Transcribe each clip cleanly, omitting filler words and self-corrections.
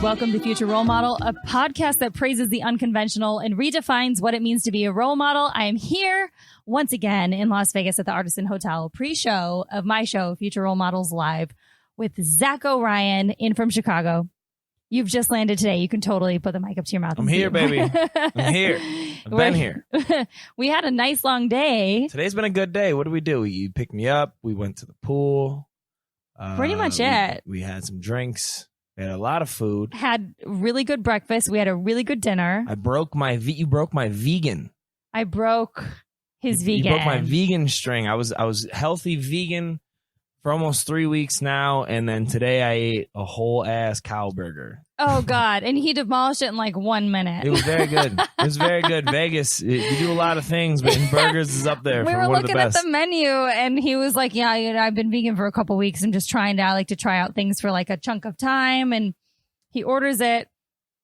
Welcome to Future Role Model, a podcast that praises the unconventional and redefines what it means to be a role model. I am here once again in Las Vegas at the Artisan Hotel, pre-show of my show, Future Role Models Live, with Zako Ryan in from Chicago. You've just landed today. You can totally put the mic up to your mouth. I'm here, baby. I'm here. I've been here. We had a nice long day. Today's been a good day. What did we do? You picked me up. We went to the pool. Pretty much it. We had some drinks. We had a lot of food. Had really good breakfast. We had a really good dinner. You broke my vegan. I broke his vegan. You broke my vegan string. I was healthy vegan for almost 3 weeks now, and then today I ate a whole ass cow burger. Oh God! And he demolished it in like 1 minute. It was very good. It was very good. Vegas, you do a lot of things, but burgers is up there. We for were one looking of the best. at the menu, and he was like, "Yeah, I've been vegan for a couple weeks. I'm just trying to. I like to try out things for like a chunk of time." And he orders it.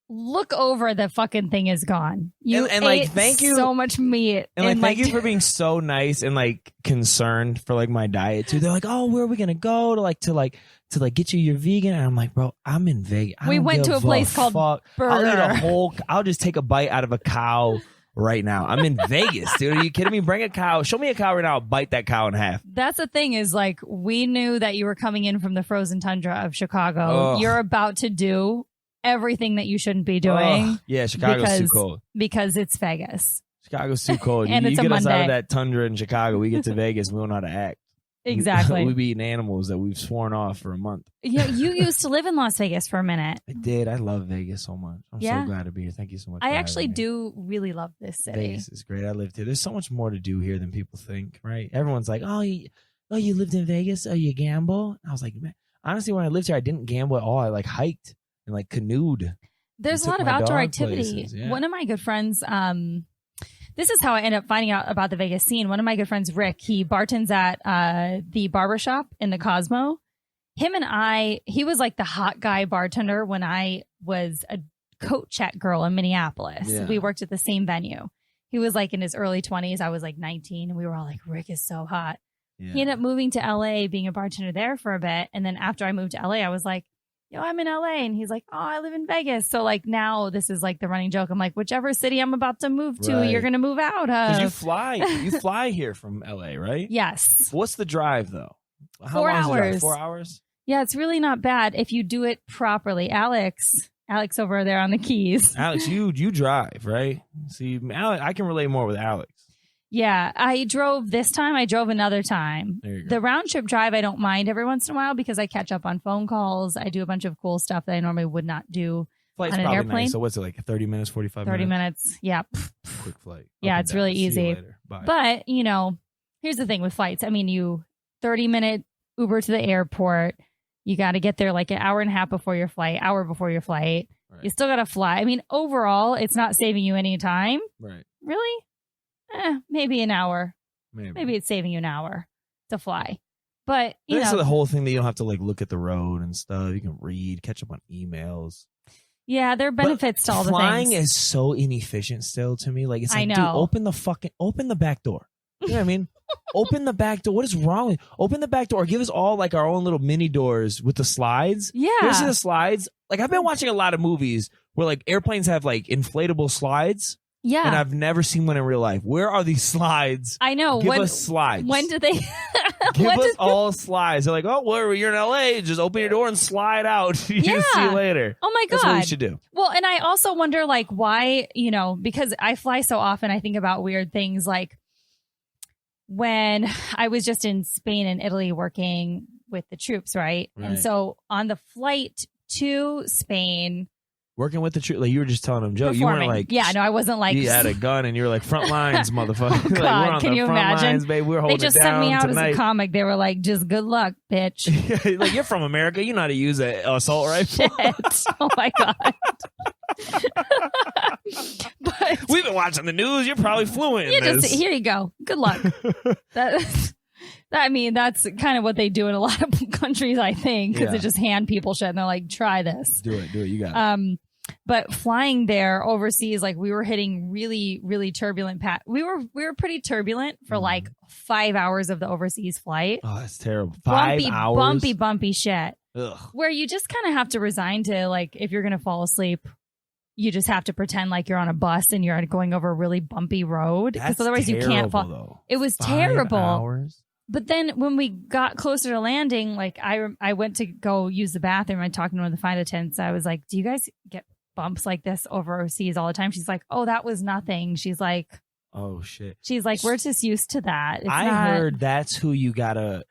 Look over, the fucking thing is gone. You and ate like, thank you so much meat. And like, thank you for being so nice and like concerned for like my diet too. They're like, "Oh, where are we gonna go to get you your vegan?" And I'm like, "Bro, I'm in Vegas. We went to a place called Burger. I'll just take a bite out of a cow right now. I'm in Vegas, dude. Are you kidding me? Bring a cow. Show me a cow right now. I'll bite that cow in half." That's the thing is like, we knew that you were coming in from the frozen tundra of Chicago. Ugh. You're about to do everything that you shouldn't be doing. Ugh. Yeah, Chicago's too cold. Because it's Vegas. Chicago's too cold. And you it's get a us out Monday. of that tundra in Chicago, we get to Vegas, we don't know how to act. Exactly. We be eating animals that we've sworn off for a month. Yeah, you used to live in Las Vegas for a minute. I did. I love Vegas so much. I'm so glad to be here. Thank you so much. I for actually having me. do really love this city. Vegas is great. I lived here. There's so much more to do here than people think, right? Everyone's like, oh, you lived in Vegas? Oh, you gamble? I was like, man, honestly, when I lived here, I didn't gamble at all. I like hiked and like canoed. There's a lot of outdoor activity. Places, yeah. One of my good friends, this is how I ended up finding out about the Vegas scene. One of my good friends, Rick, he bartends at the barbershop in the Cosmo. He was like the hot guy bartender when I was a coat check girl in Minneapolis. Yeah. We worked at the same venue. He was like in his early 20s. I was like 19. And we were all like, Rick is so hot. Yeah. He ended up moving to LA, being a bartender there for a bit. And then after I moved to LA, I was like, yo, I'm in LA. And he's like, oh, I live in Vegas. So like now this is like the running joke. I'm like, whichever city I'm about to move to, Right. you're going to move out of. You fly here from LA, right? Yes. What's the drive though? How 4 long is the drive? hours. 4 hours? Yeah, it's really not bad if you do it properly. Alex over there on the keys. Alex, you drive, right? See, Alex, I can relate more with Alex. Yeah, I drove this time. I drove another time. There you go. The round trip drive, I don't mind every once in a while because I catch up on phone calls. I do a bunch of cool stuff that I normally would not do Flight's on an probably airplane. nice. So what's it like? 30 minutes, 45 30 minutes? minutes. Yeah. Quick flight. Yeah, Up and it's down. really See you easy. later. Bye. But, here's the thing with flights. I mean, 30-minute Uber to the airport. You got to get there like an hour and a half before your flight, hour before your flight. Right. You still got to fly. I mean, overall, it's not saving you any time. Right. Really? Maybe an hour. Maybe. Maybe it's saving you an hour to fly. But, That's the whole thing that you don't have to like look at the road and stuff. You can read, catch up on emails. yeah, there are benefits to all the Flying things. is so inefficient still to me. Like it's like, I know. dude, open the back door. You know what I mean? Open the back door. What is wrong with open the back door? Give us all like our own little mini doors with the slides. Yeah. You ever see the slides? Like I've been watching a lot of movies where like airplanes have like inflatable slides. Yeah. And I've never seen one in real life. Where are these slides? I know. Give us slides. When did they? Give us all slides. They're like, oh, well, you're in LA. Just open your door and slide out. See you later. Oh my God. That's what we should do. Well, and I also wonder like why, because I fly so often, I think about weird things like when I was just in Spain and Italy working with the troops, right? And Right. so on the flight to Spain, Working with the truth, like you were just telling them, Joe. You performing. weren't like, Yeah, no, I wasn't like. you had a gun and you were like front lines, motherfucker. Oh, Like, God, we're on can the you front imagine? lines, babe. We're They holding just it sent down me out tonight. as a comic. They were like, just good luck, bitch. Like you're from America, you know how to use an assault rifle. Shit. Oh my God. But We've been watching the news. You're probably fluent in this. here you go. Good luck. That's kind of what they do in a lot of countries, I think, because they Yeah. just hand people shit and they're like, try this. Do it. You got it. But flying there overseas, like we were hitting really, really turbulent we were pretty turbulent for like 5 hours of the overseas flight. Oh, that's terrible. 5 hours. Bumpy shit. Ugh. Where you just kind of have to resign to, like, if you're going to fall asleep, you just have to pretend like you're on a bus and you're going over a really bumpy road. Because otherwise you can't fall. Though. It was 5 terrible. Hours? But then when we got closer to landing, like I went to go use the bathroom. I talked to one of the flight attendants. I was like, do you guys get bumps like this overseas all the time? She's like, oh, that was nothing. She's like, oh, shit. She's like, we're just used to that. It's heard that's who you got to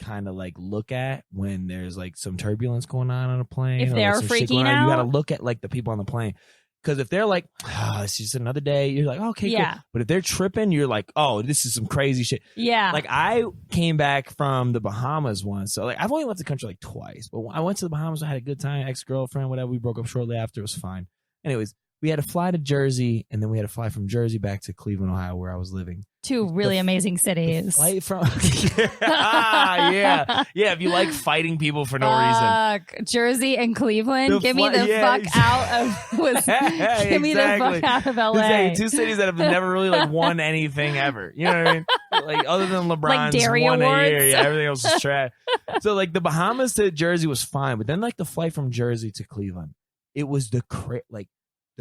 kind of like look at when there's like some turbulence going on a plane. If they're freaking out. You got to look at like the people on the plane. Because if they're like, it's just another day, you're like, okay, yeah. Cool. But if they're tripping, you're like, oh, this is some crazy shit. Yeah. Like I came back from the Bahamas once. So like I've only left the country like twice. But when I went to the Bahamas, I had a good time. Ex-girlfriend, whatever. We broke up shortly after. It was fine. Anyways, we had to fly to Jersey, and then we had to fly from Jersey back to Cleveland, Ohio, where I was living. 2 really amazing cities. Flight from yeah. If you like fighting people for no reason. Jersey and Cleveland. Give me the fuck out of give me the fuck out of LA. 2 cities that have never really like won anything ever. You know what I mean? Like other than LeBron's like Dairy won Awards. a year, yeah, everything else is trash. So like the Bahamas to Jersey was fine, but then like the flight from Jersey to Cleveland, it was the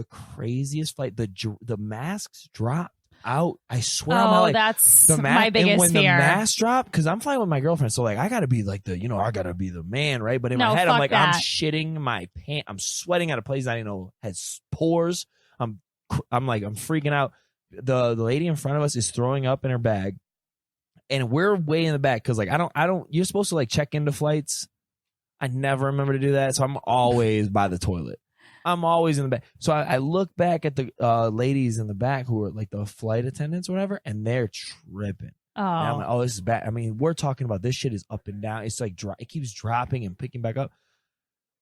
craziest flight. The masks dropped out. I swear. Oh, that's my biggest and when fear. The mask dropped, because I'm flying with my girlfriend, so like I gotta be like I gotta be the man, right? But in my head, I'm like, I'm shitting my pants. I'm sweating at a place I didn't know had pores. I'm freaking out. The lady in front of us is throwing up in her bag, and we're way in the back because like I don't. You're supposed to like check into flights. I never remember to do that, so I'm always by the toilet. I'm always in the back. So I look back at the ladies in the back who are like the flight attendants or whatever, and they're tripping. Oh, and I'm like, oh, this is bad. I mean, we're talking about this shit is up and down. It's like it keeps dropping and picking back up.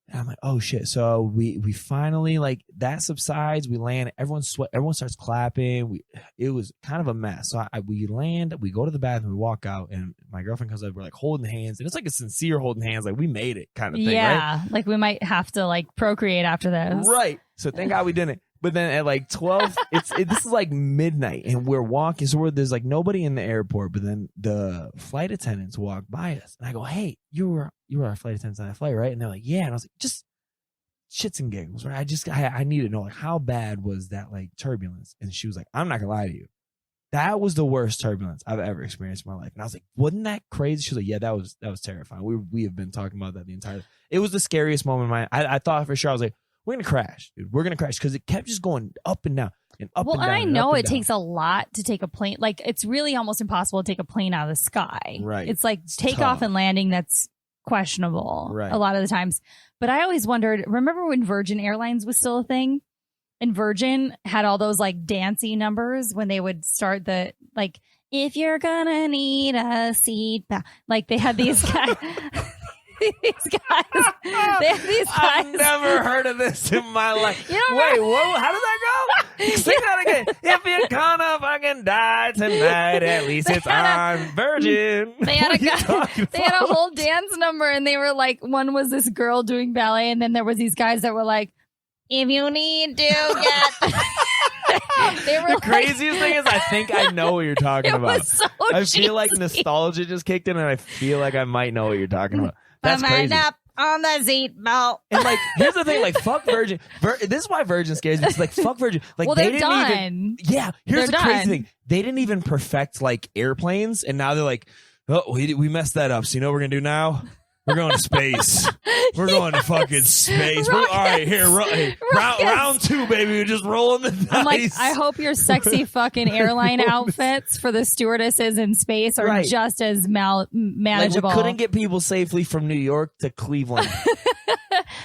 And I'm like, oh shit. So we finally like that subsides. We land. Everyone starts clapping. It was kind of a mess. So we land. We go to the bathroom. We walk out, and my girlfriend comes up. We're like holding hands, and it's like a sincere holding hands, like we made it kind of thing. Yeah, right? Like we might have to like procreate after this. Right. So thank God we didn't. But then at like 12, this is like midnight, and we're walking. So there's like nobody in the airport. But then the flight attendants walk by us, and I go, "Hey, you were our flight attendants on that flight, right?" And they're like, "Yeah." And I was like, "Just shits and giggles, right? I need to know like how bad was that like turbulence?" And she was like, "I'm not gonna lie to you, that was the worst turbulence I've ever experienced in my life." And I was like, "Wasn't that crazy?" She was like, "Yeah, that was terrifying. We have been talking about that the entire. It was the scariest moment in my. I thought for sure I was like, we're going to crash, dude. We're going to crash because it kept just going up and down and up and down. Well, I know it takes a a lot to take a plane. Like, it's really almost impossible to take a plane out of the sky. Right. It's like takeoff and landing that's questionable a lot of the times. But I always wondered, remember when Virgin Airlines was still a thing? And Virgin had all those like dancey numbers when they would start the like, if you're going to need a seat back. Like, they had these guys. I've never heard of this in my life. You don't Wait, whoa, how did that go? Sing that again. If you're gonna fucking die tonight, at least it's on Virgin. They had a whole dance number, and they were like, one was this girl doing ballet, and then there was these guys that were like, if you need to get... They were the craziest thing is I think I know what you're talking about. So I feel like nostalgia just kicked in, and I feel like I might know what you're talking about. That's crazy. Up on the seat belt. And like, here's the thing: like, fuck Virgin. This is why Virgin scares me. It's like, fuck Virgin. Like, well, they they're didn't done. even. Yeah, here's the crazy thing: they didn't even perfect like airplanes, and now they're like, oh, we messed that up. So you know what we're gonna do now? We're going to space. We're going to fucking space. All right, here, round 2, baby. We're just rolling the dice. I'm like, I hope your sexy fucking airline outfits for the stewardesses in space are just as manageable. Like, we couldn't get people safely from New York to Cleveland.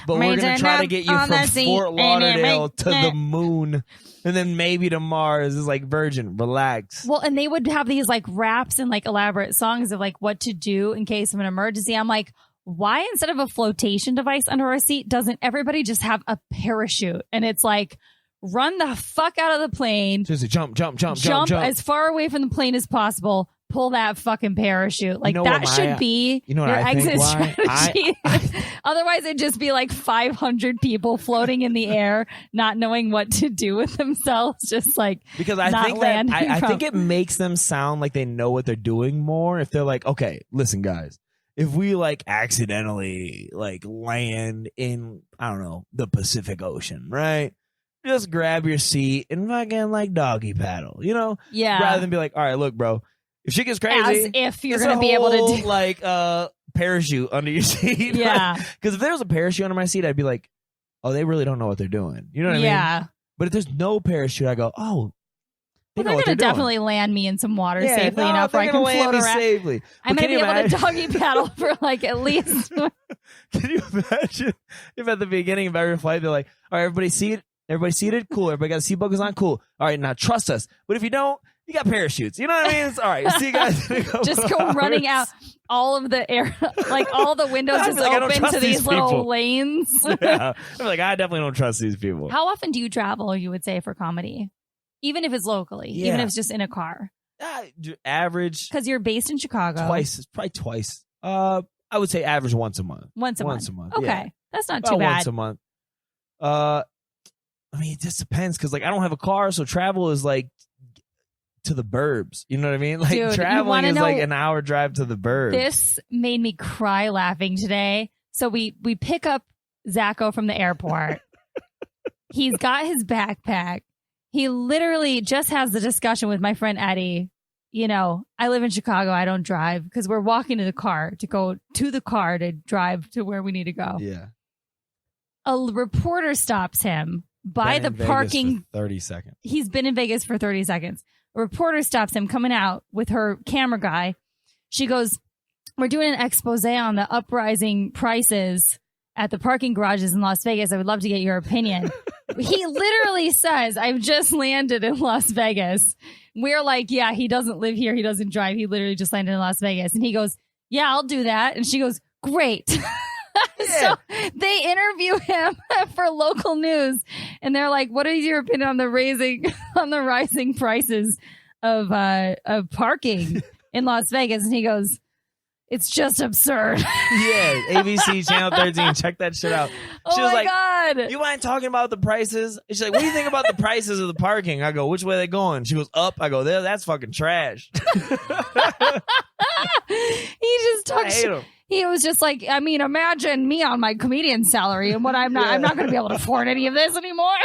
But we're going to try to get you from Fort Lauderdale to the moon. And then maybe to Mars. Is like, Virgin, relax. Well, and they would have these like raps and like elaborate songs of like what to do in case of an emergency. I'm like, why instead of a flotation device under our seat, doesn't everybody just have a parachute? And it's like, run the fuck out of the plane. Just jump as far away from the plane as possible. Pull that fucking parachute. Like, that should be your exit strategy. Otherwise, it'd just be like 500 people floating in the air, not knowing what to do with themselves. Just like, because I think it makes them sound like they know what they're doing more. If they're like, okay, listen, guys, if we like accidentally like land in, I don't know, the Pacific Ocean, right? Just grab your seat and fucking like doggy paddle, you know? Yeah. Rather than be like, all right, look, bro, if shit gets crazy, As if you're going to be able to do like parachute under your seat. Yeah. Because if there was a parachute under my seat, I'd be like, oh, they really don't know what they're doing. You know what I mean? Yeah. But if there's no parachute, I go, oh, they're going to definitely land me in some water safely enough where I can float around. Safely. I might be able to doggy paddle for like at least. Can you imagine if at the beginning of every flight, they're like, all right, everybody seated? Cool. Everybody got the seat buckles on? Cool. All right, now trust us. But if you don't, you got parachutes. You know what I mean? It's all right. See you guys. Just go running out. All of the air, like all the windows just like, open to these little lanes. Yeah. I'm like, I definitely don't trust these people. How often do you travel, you would say, for comedy? Even if it's locally, even if it's just in a car? Average. Because you're based in Chicago. Probably twice. I would say average once a month. Once a month. Okay. Yeah. That's not too bad. Once a month. I mean, it just depends because like I don't have a car, so travel is like to the burbs. You know what I mean? Like Dude, traveling is like an hour drive to the burbs. This made me cry laughing today. So we pick up Zako from the airport. He's got his backpack. He literally just has the discussion with my friend Eddie. You know, I live in Chicago. I don't drive because we're walking to the car to go to the car to drive to where we need to go. Yeah. A reporter stops him by the parking. 30 seconds. He's been in Vegas for 30 seconds. A reporter stops him coming out with her camera guy. She goes, we're doing an expose on the uprising prices at the parking garages in Las Vegas. I would love to get your opinion. He literally says, I've just landed in Las Vegas. We're like, yeah, he doesn't live here. He doesn't drive. He literally just landed in Las Vegas. And he goes, yeah, I'll do that. And she goes, great. So they interview him for local news, and they're like, "What is your opinion on the rising prices of parking in Las Vegas?" And he goes, "It's just absurd." Yeah, ABC Channel 13, check that shit out. She was like, God, you mind talking about the prices? And she's like, what do you think about the prices of the parking? I go, which way are they going? She goes, up. I go, there. That's fucking trash. He just talked shit. He was just like, I mean, imagine me on my comedian salary and what I'm not going to be able to afford any of this anymore.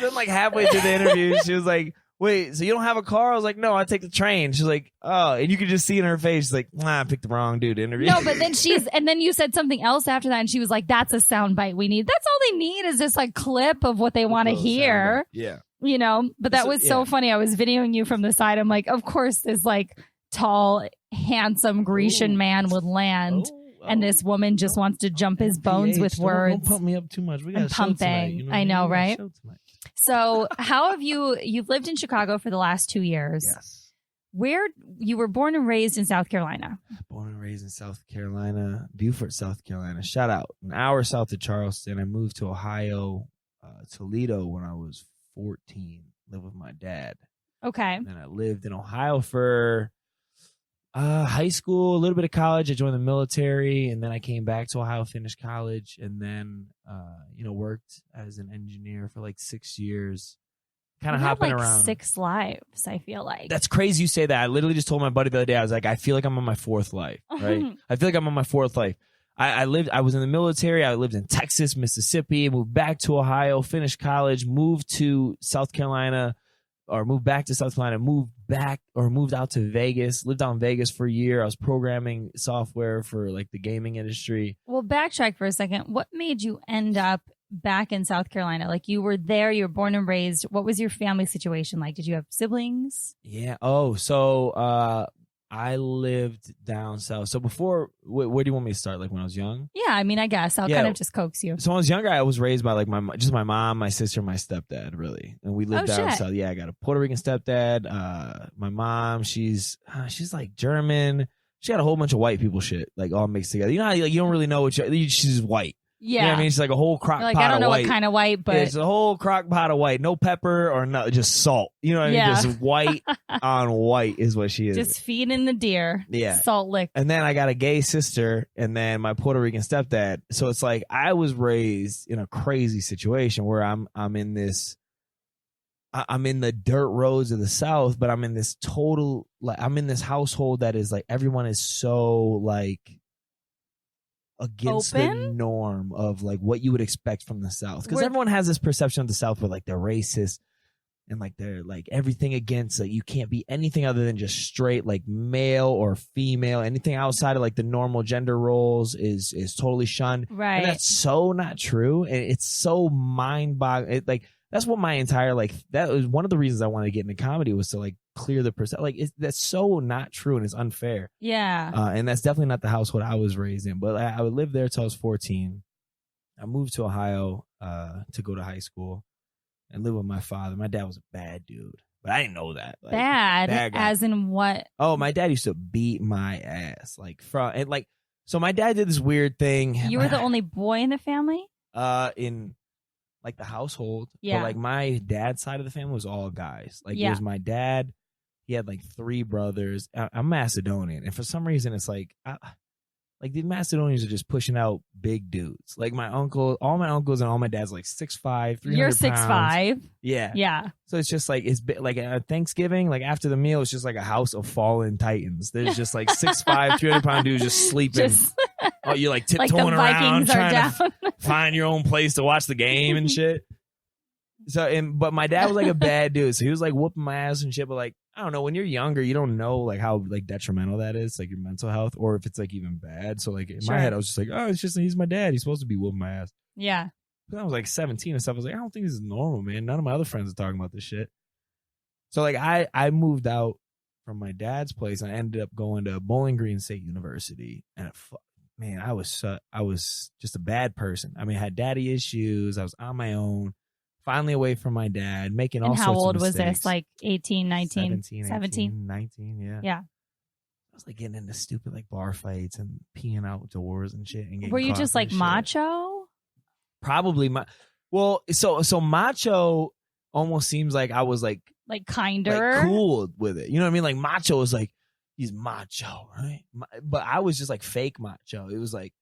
Then like halfway through the interview, she was like, wait, so you don't have a car? I was like, no, I take the train. She's like, oh, and you could just see in her face, she's like, nah, I picked the wrong dude to interview. No, but then and then you said something else after that, and she was like, that's a soundbite we need. That's all they need is this like clip of what they want to hear. Yeah. You know, but that was so funny. I was videoing you from the side. I'm like, of course, this like tall, handsome Grecian man would land. And this woman just wants to jump his bones with words. Don't pump me up too much. We got pumping. You know I know, right? So how have you've lived in Chicago for the last 2 years. Yes. Where you were born and raised in South Carolina. Born and raised in South Carolina, Beaufort, South Carolina. Shout out. An hour south of Charleston. I moved to Ohio, Toledo when I was 14. Lived with my dad. Okay. And I lived in Ohio for high school, a little bit of college. I joined the military, and then I came back to Ohio, finished college, and then worked as an engineer for like 6 years. Kind of hopping like around. 6 lives, I feel like. That's crazy you say that. I literally just told my buddy the other day, I was like, I feel like I'm on my 4th life, right? I feel like I'm on my 4th life. I was in the military. I lived in Texas, Mississippi, moved back to Ohio, finished college, moved to South Carolina, or moved back to South Carolina, moved out to Vegas, lived out in Vegas for a year. I was programming software for like the gaming industry. Well, backtrack for a second. What made you end up back in South Carolina? Like you were there, you were born and raised. What was your family situation like? Did you have siblings? Yeah. Oh, so I lived down south. So before, where do you want me to start? Like when I was young? Yeah, I mean, I guess I'll kind of just coax you. So when I was younger, I was raised by like my mom, my sister, my stepdad, really, and we lived down south. Yeah, I got a Puerto Rican stepdad. My mom, she's like German. She had a whole bunch of white people shit, like all mixed together. You know how you don't really know she's just white. Yeah. You know what I mean? She's like a whole crock pot of white. I don't know what kind of white, but... It's a whole crock pot of white. No pepper or no, just salt. You know what I mean? Just white on white is what she is. Just feeding the deer. Yeah. Salt lick. And then I got a gay sister and then my Puerto Rican stepdad. So it's like I was raised in a crazy situation where I'm in this I'm in the dirt roads of the South, but I'm in this total, like, I'm in this household that is like, everyone is so like against the norm of like what you would expect from the South. Because everyone has this perception of the South where like they're racist and like they're like everything against, like you can't be anything other than just straight like male or female. Anything outside of like the normal gender roles is totally shunned. Right. And that's so not true. And it's so mind-boggling. Like, that's what my entire, like, that was one of the reasons I wanted to get into comedy, was to like clear the percent. Like, that's so not true and it's unfair. Yeah. And that's definitely not the household I was raised in. But I would live there till I was 14. I moved to Ohio to go to high school and live with my father. My dad was a bad dude, but I didn't know that. Like, bad as in what? Oh, my dad used to beat my ass. So my dad did this weird thing. You were the only boy in the family? In like the household. Yeah. But like my dad's side of the family was all guys. Like it was my dad. He had like 3 brothers. I'm Macedonian. And for some reason it's like, like the Macedonians are just pushing out big dudes. Like my uncle, all my uncles and all my dad's like 6'5", 300 You're pounds. 6'5". Yeah. Yeah. So it's just like, it's like at Thanksgiving, like after the meal, it's just like a house of fallen titans. There's just like 6'5", 300-pound dudes just sleeping. Oh, you're like tiptoeing around trying to find your own place to watch the game and shit. But my dad was like a bad dude. So he was like whooping my ass and shit. But like, I don't know, when you're younger, you don't know like how like detrimental that is, like your mental health, or if it's like even bad. So like in my head, I was just like, oh, it's just, he's my dad. He's supposed to be whooping my ass. Yeah. But I was like 17 and stuff. I was like, I don't think this is normal, man. None of my other friends are talking about this shit. So like I moved out from my dad's place and I ended up going to Bowling Green State University. And man, I was just a bad person. I mean, I had daddy issues. I was on my own. Finally away from my dad, making all sorts of mistakes. And how old was this? Like 18, 19, 17? 18, 19, yeah. Yeah. I was like getting into stupid like bar fights and peeing outdoors and shit. And were you just like macho? Probably. So macho almost seems like I was like kinder, like cool with it. You know what I mean? Like macho is like, he's macho, right? But I was just like fake macho. It was like,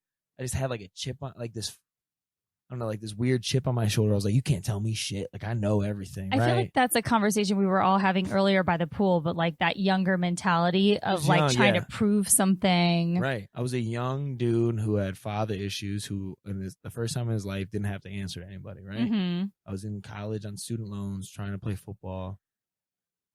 I just had like a chip on, like this, I don't know, like this weird chip on my shoulder. I was like, you can't tell me shit. Like I know everything. I feel like that's a conversation we were all having earlier by the pool, but like that younger mentality of like trying to prove something. Right. I was a young dude who had father issues, who the first time in his life didn't have to answer to anybody. Right. Mm-hmm. I was in college on student loans, trying to play football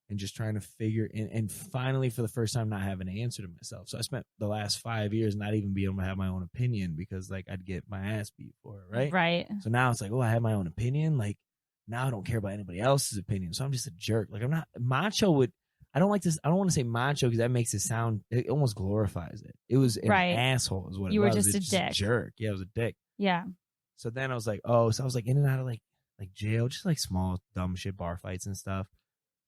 and just trying to figure and finally for the first time not having to answer to myself. So I spent the last 5 years not even being able to have my own opinion because like I'd get my ass beat for it, right? Right. So now it's like, oh, I have my own opinion. Like now I don't care about anybody else's opinion. So I'm just a jerk. Like I'm not macho I don't like this. I don't want to say macho because that makes it sound, it almost glorifies it. It was an asshole is what you it was. You were just a dick. Jerk. Yeah, I was a dick. Yeah. So then I was like, so I was like in and out of like jail, just like small dumb shit bar fights and stuff.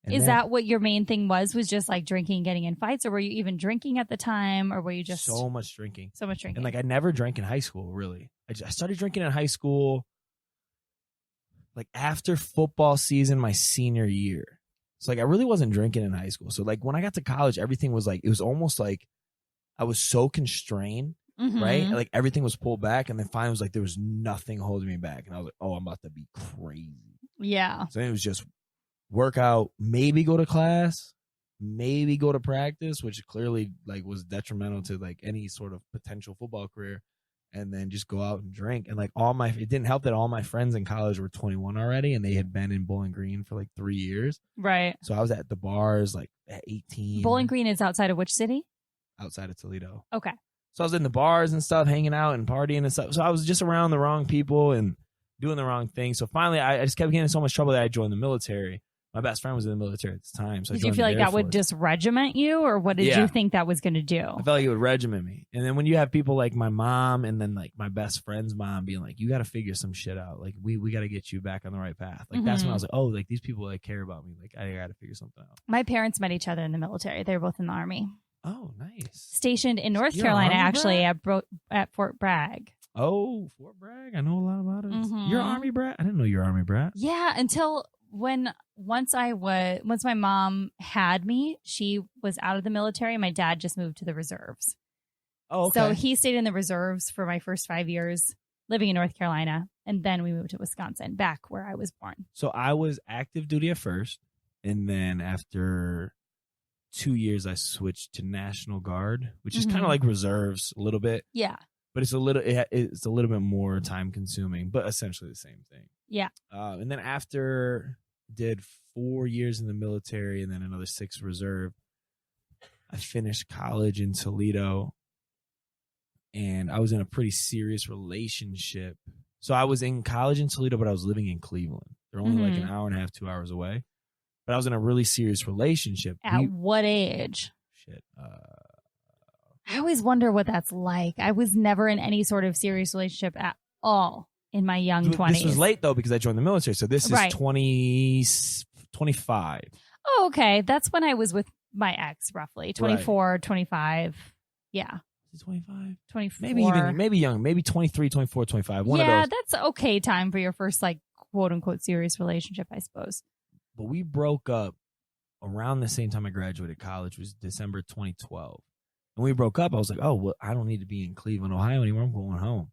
And is that what your main thing was just like drinking, getting in fights, or were you even drinking at the time, or were you just so much drinking? And like I never drank in high school, really. I started drinking in high school like after football season my senior year. So like I really wasn't drinking in high school. So like when I got to college, everything was like, it was almost like I was so constrained, right? Like everything was pulled back, and then finally it was like there was nothing holding me back, and I was like, oh, I'm about to be crazy. Yeah. So it was just work out, maybe go to class, maybe go to practice, which clearly like was detrimental to like any sort of potential football career, and then just go out and drink. And like it didn't help that all my friends in college were 21 already, and they had been in Bowling Green for like 3 years. Right. So I was at the bars like at 18. Bowling Green is outside of which city? Outside of Toledo. Okay. So I was in the bars and stuff, hanging out and partying and stuff. So I was just around the wrong people and doing the wrong thing. So finally I just kept getting in so much trouble that I joined the military. My best friend was in the military at the time. So did you feel like that would disregiment you, or what did you think that was going to do? I felt like it would regiment me. And then when you have people like my mom and then like my best friend's mom being like, you got to figure some shit out. Like we got to get you back on the right path. Like that's when I was like, oh, like these people like care about me. Like I got to figure something out. My parents met each other in the military. They were both in the Army. Oh, nice. Stationed in North Carolina, actually, at Fort Bragg. Oh, Fort Bragg. I know a lot about it. You're an Army brat? I didn't know you were Army brat. Yeah, until once my mom had me, she was out of the military. My dad just moved to the reserves. Oh, okay. So he stayed in the reserves for my first 5 years, living in North Carolina. And then we moved to Wisconsin, back where I was born. So I was active duty at first. And then after 2 years, I switched to National Guard, which is kind of like reserves a little bit. Yeah. But it's a little bit more time consuming, but essentially the same thing. Yeah. And then after did 4 years in the military and then another 6 reserve, I finished college in Toledo, and I was in a pretty serious relationship. So I was in college in Toledo, but I was living in Cleveland. They're only like an hour and a half, 2 hours away. But I was in a really serious relationship. At what age? Shit. I always wonder what that's like. I was never in any sort of serious relationship at all in my young 20s. This was late, though, because I joined the military. So this is 25. Oh, okay. That's when I was with my ex, roughly. 24, 25. Yeah. 25? 24. Maybe young. Maybe 23, 24, 25. One of those. Yeah, that's okay time for your first, like, quote-unquote serious relationship, I suppose. But we broke up around the same time I graduated college, was December 2012. And we broke up. I was like, oh, well, I don't need to be in Cleveland, Ohio anymore. I'm going home.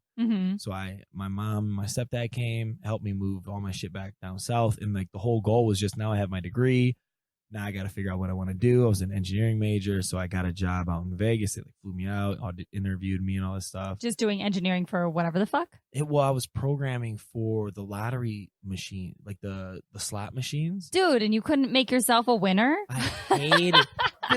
So my mom and my stepdad came, helped me move all my shit back down south. And like the whole goal was just, now I have my degree. Now I got to figure out what I want to do. I was an engineering major, so I got a job out in Vegas. They like flew me out, interviewed me and all this stuff. Just doing engineering for whatever the fuck? Well, I was programming for the lottery machine, like the slot machines. Dude, and you couldn't make yourself a winner? I hated it.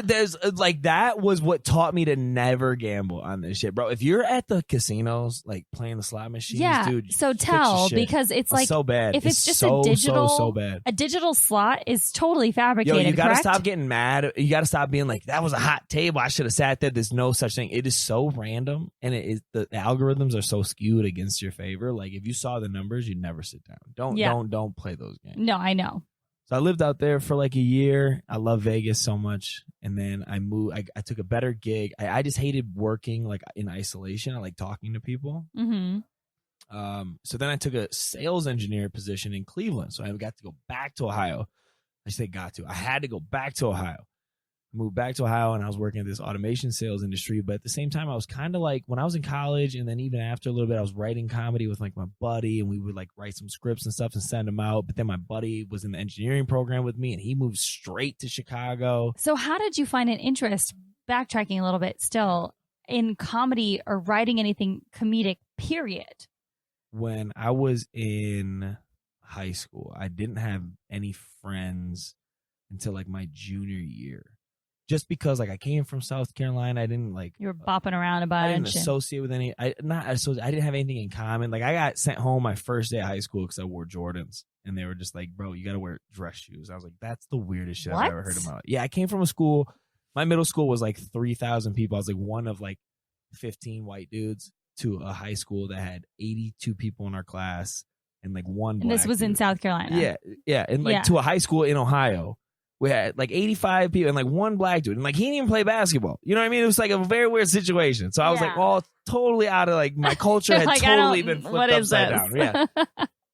There's like, that was what taught me to never gamble on this shit, bro. If you're at the casinos, like playing the slot machines, dude. So tell, because it's like, so bad. If it's just so, a digital, so bad. A digital slot is totally fabricated. Yo, you gotta correct? stop getting mad. You gotta stop being like, that was a hot table, I should have sat there. There's no such thing. It is so random, and it is, the algorithms are so skewed against your favor. Like, if you saw the numbers, you'd never sit down. Don't play those games. No, I know. So I lived out there for like a year. I love Vegas so much. And then I moved. I took a better gig. I just hated working like in isolation. I like talking to people. So then I took a sales engineer position in Cleveland. So I got to go back to Ohio. I say got to. I had to go back to Ohio. I moved back to Ohio, and I was working at this automation sales industry. But at the same time, I was kind of like, when I was in college, and then even after a little bit, I was writing comedy with like my buddy, and we would like write some scripts and stuff and send them out. But then my buddy was in the engineering program with me, and he moved straight to Chicago. So how did you find an interest, backtracking a little bit still, in comedy or writing anything comedic, period? When I was in high school, I didn't have any friends until like my junior year. Just because like I came from South Carolina, I didn't like, you were bopping around a bunch. I didn't associate with any. I didn't have anything in common. Like, I got sent home my first day of high school because I wore Jordans, and they were just like, "Bro, you got to wear dress shoes." I was like, "That's the weirdest shit I've ever heard in my life." Yeah, I came from a school. My middle school was like 3,000 people. I was like one of like 15 white dudes to a high school that had 82 people in our class and like one black. And this was dude. in South Carolina. Yeah, and like to a high school in Ohio. We had like 85 people and like one black dude. And like, he didn't even play basketball. You know what I mean? It was like a very weird situation. So I was like, all totally out of like, my culture had like, totally been flipped upside down. Yeah.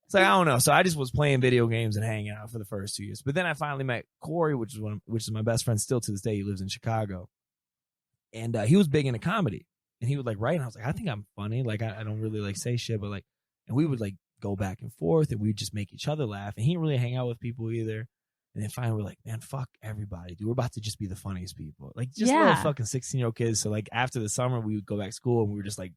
So I don't know. So I just was playing video games and hanging out for the first 2 years. But then I finally met Corey, which is my best friend still to this day. He lives in Chicago. And he was big into comedy. And he would like write. And I was like, I think I'm funny. Like, I don't really like say shit. But like, and we would like go back and forth, and we'd just make each other laugh. And he didn't really hang out with people either. And then finally we're like, man, fuck everybody, dude. We're about to just be the funniest people. Like, just little fucking 16-year-old kids. So like, after the summer, we would go back to school, and we were just like,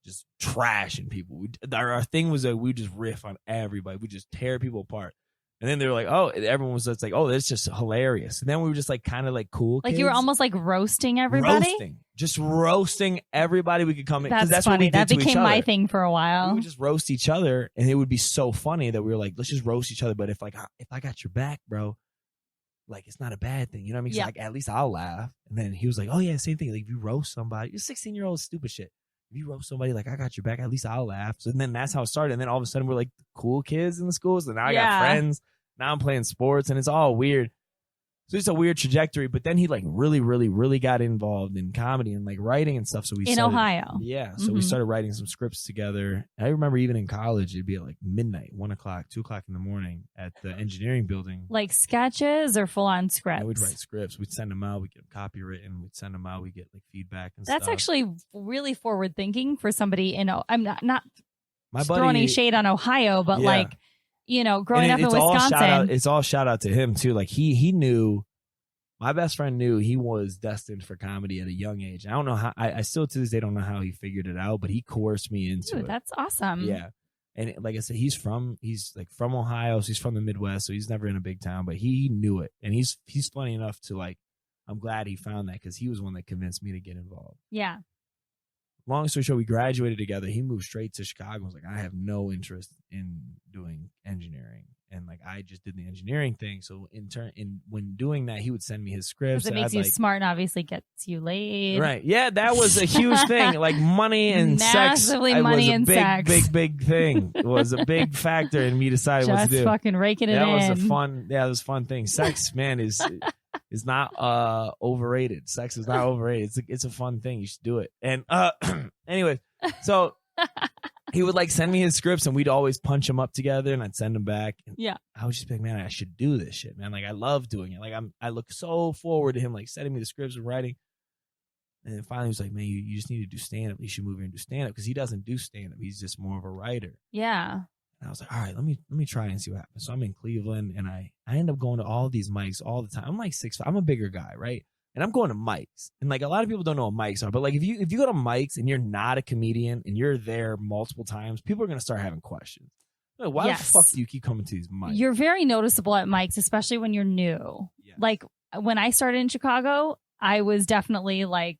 just trashing people. Our thing was that we just riff on everybody. We just tear people apart. And then they were like, oh, everyone was just like, oh, that's just hilarious. And then we were just like, kind of like cool kids. Like, you were almost like roasting everybody? Just roasting everybody we could come in. That's What funny. we did that to became each other. my thing for a while. We would just roast each other, and it would be so funny that we were like, let's just roast each other. But if I got your back, bro, like, it's not a bad thing. You know what I mean? Yeah. Like, at least I'll laugh. And then he was like, oh yeah, same thing. Like, if you roast somebody, you're 16-year-old stupid shit. If you roast somebody, like, I got your back, at least I'll laugh. So then that's how it started. And then all of a sudden we're like the cool kids in the schools. And now I got friends. Now I'm playing sports, and it's all weird. So it's a weird trajectory. But then he like really, really, really got involved in comedy and like writing and stuff. So we started, Ohio. Yeah. So we started writing some scripts together. I remember even in college, it'd be at like midnight, 1 o'clock, 2 o'clock in the morning at the engineering building. Like sketches or full on scripts? Yeah, we'd write scripts. We'd send them out. We'd get them copywritten. We'd send them out. We'd get like feedback and That's stuff. actually really forward thinking for somebody I'm not My throwing any buddy, shade on Ohio, but Yeah. like, you know, growing up in it's all Wisconsin. it's all shout out to him too. Like he knew, my best friend knew he was destined for comedy at a young age. I don't know how. I still to this day don't know how he figured it out, but he coerced me into it. That's awesome. Yeah. And like I said, he's like from Ohio, so he's from the Midwest, so he's never in a big town, but he knew it. And he's funny enough to like, I'm glad he found that because he was one that convinced me to get involved. Yeah. Long story short, we graduated together. He moved straight to Chicago. I was like, I have no interest in doing engineering. And like, I just did the engineering thing. So when doing that, he would send me his scripts. Because it makes you smart and obviously gets you laid. Right. Yeah, that was a huge thing. Like money and Massively sex. money was a and big, sex. big thing. It was a big factor in me deciding what to do. Just fucking raking it in. That was a fun thing. Sex, man, is not overrated. Sex is not overrated. It's a fun thing. You should do it. And anyway, so he would like send me his scripts and we'd always punch them up together and I'd send them back. And yeah. I was just like, man, I should do this shit, man. Like I love doing it. Like I look so forward to him like sending me the scripts and writing. And then finally he was like, man, you just need to do stand up. You should move here and do stand up because he doesn't do stand up. He's just more of a writer. Yeah. And I was like, all right, let me try and see what happens. So I'm in Cleveland and I end up going to all these mics all the time. I'm like 6'5". I'm a bigger guy, right? And I'm going to mics. And like a lot of people don't know what mics are, but like if you go to mics and you're not a comedian and you're there multiple times, people are gonna start having questions. Like, why the fuck do you keep coming to these mics? You're very noticeable at mics, especially when you're new. Yeah. Like when I started in Chicago, I was definitely like,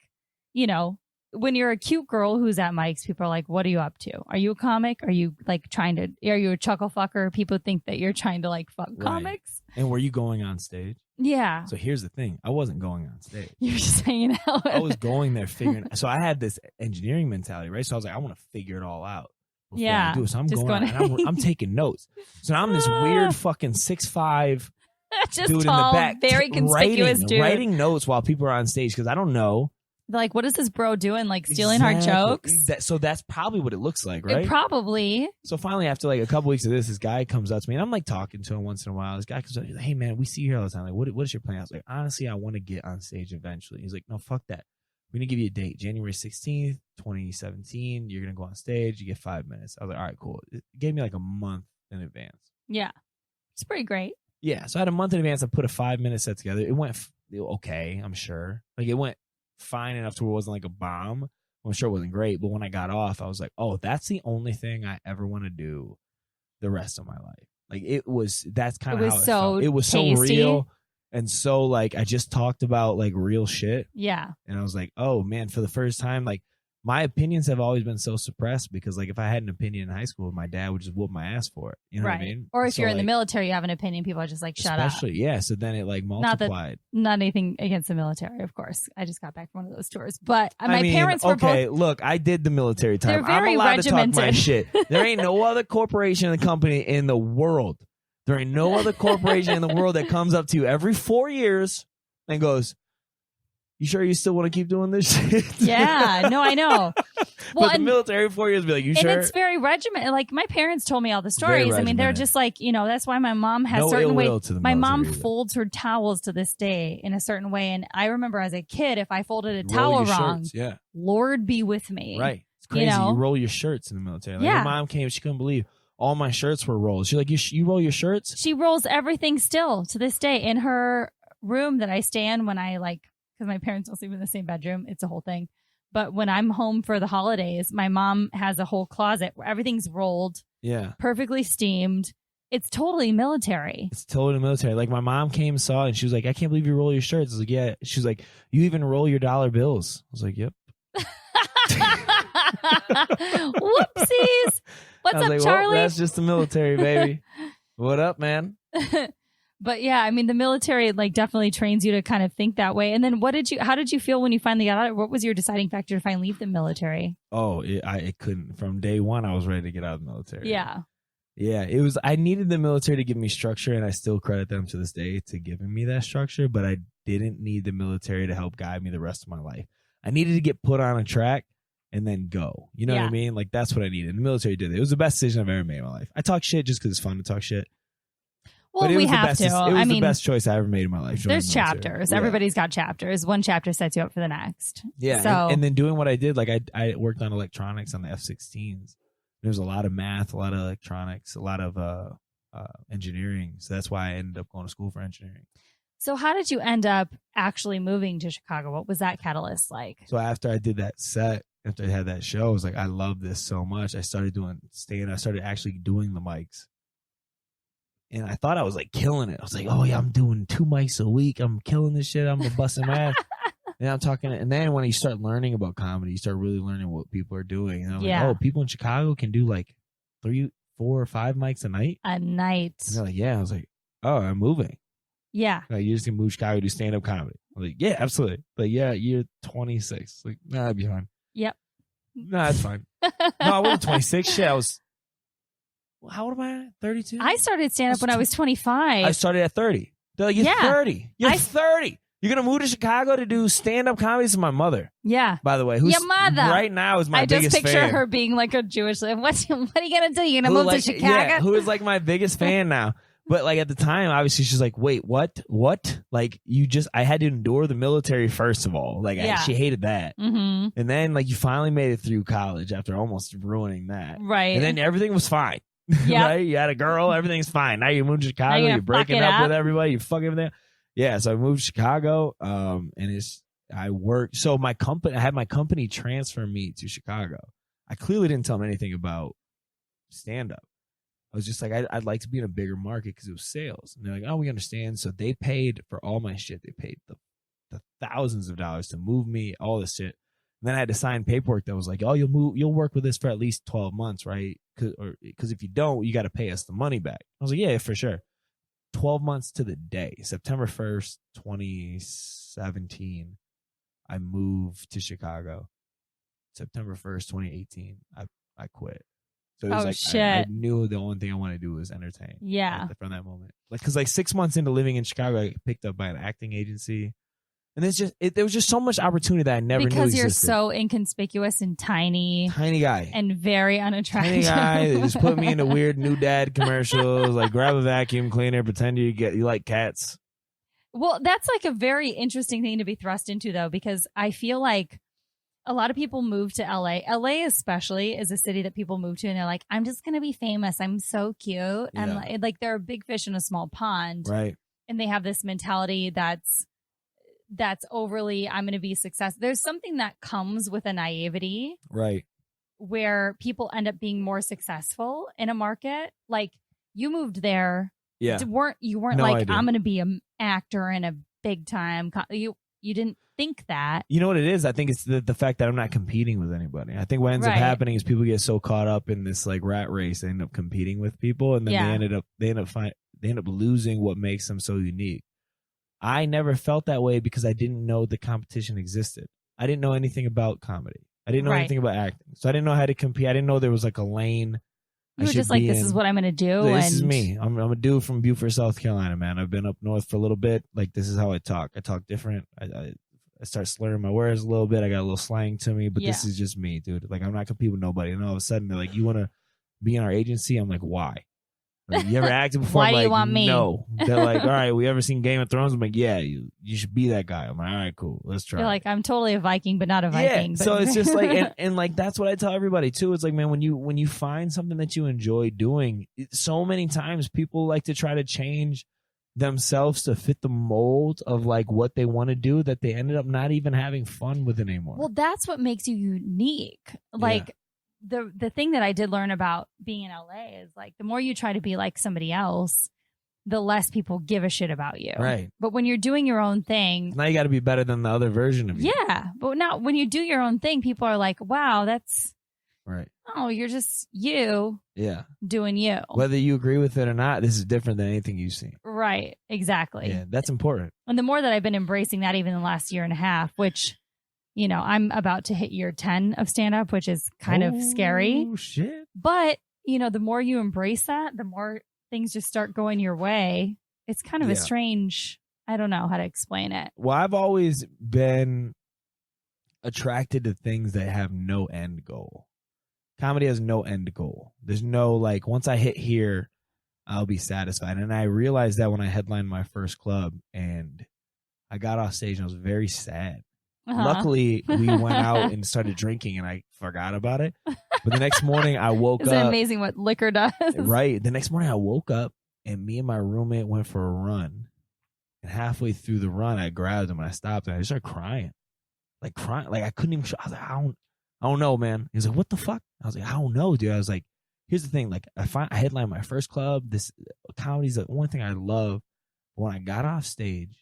you know, when you're a cute girl who's at mics, people are like, what are you up to? Are you a comic? Are you like are you a chuckle fucker? People think that you're trying to like fuck comics. And were you going on stage? Yeah. So here's the thing. I wasn't going on stage. You're just hanging out. I was going there figuring. So I had this engineering mentality, right? So I was like, I want to figure it all out. Yeah. I do it. So I'm going and I'm taking notes. So now I'm this weird fucking 6'5" just dude tall, in the back. very conspicuous dude. Writing notes while people are on stage because I don't know. They're like, what is this bro doing? Like stealing our jokes? So that's probably what it looks like, right? Probably. So finally, after like a couple weeks of this guy comes up to me and I'm like talking to him once in a while. This guy comes up, he's like, hey man, we see you here all the time. Like, what is your plan? I was like, honestly, I want to get on stage eventually. He's like, no, fuck that. We're going to give you a date, January 16th, 2017. You're going to go on stage. You get 5 minutes. I was like, all right, cool. It gave me like a month in advance. Yeah. It's pretty great. Yeah. So I had a month in advance. I put a 5-minute set together. It went okay, I'm sure. Like it went fine enough to where it wasn't like a bomb. I'm sure it wasn't great, but when I got off, I was like, oh, that's the only thing I ever want to do the rest of my life. Like that's kind of how it felt. It was so real and so like I just talked about like real shit. Yeah. And I was like, oh man, for the first time, like my opinions have always been so suppressed because like if I had an opinion in high school, my dad would just whoop my ass for it. You know what I mean? Or if you're in the military, you have an opinion, people are just like, shut up. Especially, yeah. So then it like multiplied. Not anything against the military, of course. I just got back from one of those tours. But my parents were okay, both... look, I did the military time. They're very I'm allowed regimented. to talk my shit. There ain't no other corporation and company in the world. There ain't no other corporation in the world that comes up to you every 4 years and goes, you sure you still want to keep doing this shit? Yeah, no, I know. Well, but the military 4 years be like, you sure? And it's very regimented. Like my parents told me all the stories. I mean, they're just like, you know, that's why my mom has certain ways. My mom folds her towels to this day in a certain way. And I remember as a kid, if I folded a towel wrong, Lord be with me. Right. It's crazy. You roll your shirts in the military. Like my mom came, she couldn't believe all my shirts were rolled. She's like, you roll your shirts? She rolls everything still to this day in her room that I stay in when I because my parents don't sleep in the same bedroom. It's a whole thing. But when I'm home for the holidays, my mom has a whole closet where everything's rolled. Yeah. Perfectly steamed. It's totally military. It's totally military. Like my mom came and saw it and she was like, I can't believe you roll your shirts. I was like, yeah. She's like, you even roll your dollar bills. I was like, yep. Whoopsies. What's up, like, Charlie? Well, that's just the military, baby. What up, man? But yeah, I mean, the military definitely trains you to kind of think that way. And then how did you feel when you finally got out? What was your deciding factor to finally leave the military? Oh, it couldn't. From day one, I was ready to get out of the military. Yeah. Yeah, I needed the military to give me structure, and I still credit them to this day to giving me that structure, but I didn't need the military to help guide me the rest of my life. I needed to get put on a track and then go. You know what I mean? Like, that's what I needed. The military did it. It was the best decision I've ever made in my life. I talk shit just because it's fun to talk shit. Well, we have to. It was the best choice I ever made in my life. There's chapters. Yeah. Everybody's got chapters. One chapter sets you up for the next. Yeah. So, and then doing what I did, I worked on electronics on the F-16s. There was a lot of math, a lot of electronics, a lot of engineering. So that's why I ended up going to school for engineering. So how did you end up actually moving to Chicago? What was that catalyst like? So after I did that set, after I had that show, I was like, I love this so much. I started doing stand. I started actually doing the mics. And I thought I was like killing it. I was like, oh yeah, I'm doing 2 mics a week. I'm killing this shit. I'm busting my ass. And I'm talking. And then when you start learning about comedy, you start really learning what people are doing. And I'm like, oh, people in Chicago can do like 3, 4, or 5 mics a night. And they're like, yeah. I was like, oh, I'm moving. Yeah. Like, you just can move to Chicago, do stand-up comedy. I'm like, yeah, absolutely. But yeah, you're 26. Like, nah, that'd be fine. Yep. Nah, that's fine. No, I wasn't 26. Shit, I was, how old am I? 32? I started stand-up when I was 25. I started at 30. They're like, you're 30. You're 30. You're going to move to Chicago to do stand-up comedy? This is my mother. Yeah. By the way, who's your mother right now is my biggest fan. I just picture her being like a Jewish, what are you going to do? You're going to move to Chicago? Yeah, who is like my biggest fan now. But like at the time, obviously, she's like, wait, what? Like I had to endure the military first of all. Like she hated that. Mm-hmm. And then like you finally made it through college after almost ruining that. Right. And then everything was fine. Yep. Right? You had a girl, everything's fine. Now you moved to Chicago, you're breaking up with everybody, you fuck everything. Yeah, so I moved to Chicago, and I worked. So I had my company transfer me to Chicago. I clearly didn't tell them anything about stand-up. I was just like, I'd like to be in a bigger market because it was sales. And they're like, oh, we understand. So they paid for all my shit. They paid the thousands of dollars to move me, all this shit. And then I had to sign paperwork that was like, oh, you'll work with us for at least 12 months, right? Because if you don't, you got to pay us the money back. I was like, yeah, for sure. 12 months to the day, September 1st, 2017, I moved to Chicago. September 1st, 2018, I quit. So it was shit. I knew the only thing I wanted to do was entertain. Yeah. From that moment. Because 6 months into living in Chicago, I got picked up by an acting agency. And there was just so much opportunity that I never knew existed. Because you're so inconspicuous and tiny. Tiny guy. And very unattractive. Tiny guy. They just put me into weird new dad commercials. Like grab a vacuum cleaner, pretend you like cats. Well, that's like a very interesting thing to be thrust into though, because I feel like a lot of people move to LA. LA especially is a city that people move to and they're like, I'm just going to be famous. I'm so cute. And like they're a big fish in a small pond. Right. And they have this mentality that's overly, I'm going to be successful. There's something that comes with a naivety. Right. Where people end up being more successful in a market. Like you moved there. Yeah. You weren't no like, idea. I'm going to be an actor in a big time. You didn't think that. You know what it is? I think it's the fact that I'm not competing with anybody. I think what ends up happening is people get so caught up in this like rat race, they end up competing with people, and then they end up losing what makes them so unique. I never felt that way because I didn't know the competition existed. I didn't know anything about comedy. I didn't know anything about acting, so I didn't know how to compete. I didn't know there was like a lane. You were just like, this is what I'm going to do. This is me. I'm a dude from Beaufort, South Carolina, man. I've been up north for a little bit. Like, this is how I talk. I talk different. I start slurring my words a little bit. I got a little slang to me, but this is just me, dude. Like, I'm not competing with nobody. And all of a sudden, they're like, you want to be in our agency? I'm like, why? Like, you ever acted before? Why I'm do like, you want me? No. They're like, all right, we ever seen Game of Thrones? I'm like, yeah, you should be that guy. I'm like, all right, cool. Let's try. You're like, I'm totally a Viking, but not a Viking. Yeah. So it's just like, and like, that's what I tell everybody too. It's like, man, when you find something that you enjoy doing, so many times people like to try to change themselves to fit the mold of like what they want to do, that they ended up not even having fun with it anymore. Well, that's what makes you unique. Like, the thing that I did learn about being in LA is like the more you try to be like somebody else, the less people give a shit about you. Right. But when you're doing your own thing, now you got to be better than the other version of you. Yeah. But now when you do your own thing, people are like, wow, that's right. Oh, you're just you. Yeah. Doing you. Whether you agree with it or not, this is different than anything you've seen. Right. Exactly. Yeah. That's important. And the more that I've been embracing that, even in the last year and a half, which, you know, I'm about to hit year 10 of stand-up, which is kind of scary. Oh, shit. But, you know, the more you embrace that, the more things just start going your way. It's kind of a strange, I don't know how to explain it. Well, I've always been attracted to things that have no end goal. Comedy has no end goal. There's no, like, once I hit here, I'll be satisfied. And I realized that when I headlined my first club and I got off stage and I was very sad. Luckily, we went out and started drinking and I forgot about it. But the next morning I woke Isn't up. it amazing what liquor does? Right. The next morning I woke up and me and my roommate went for a run. And halfway through the run, I grabbed him and I stopped and I just started crying. Like I couldn't even I was like, I don't know, man. He was like, what the fuck? I was like, I don't know, dude. I was like, here's the thing. Like I headlined my first club. This comedy's the one thing I love. When I got off stage,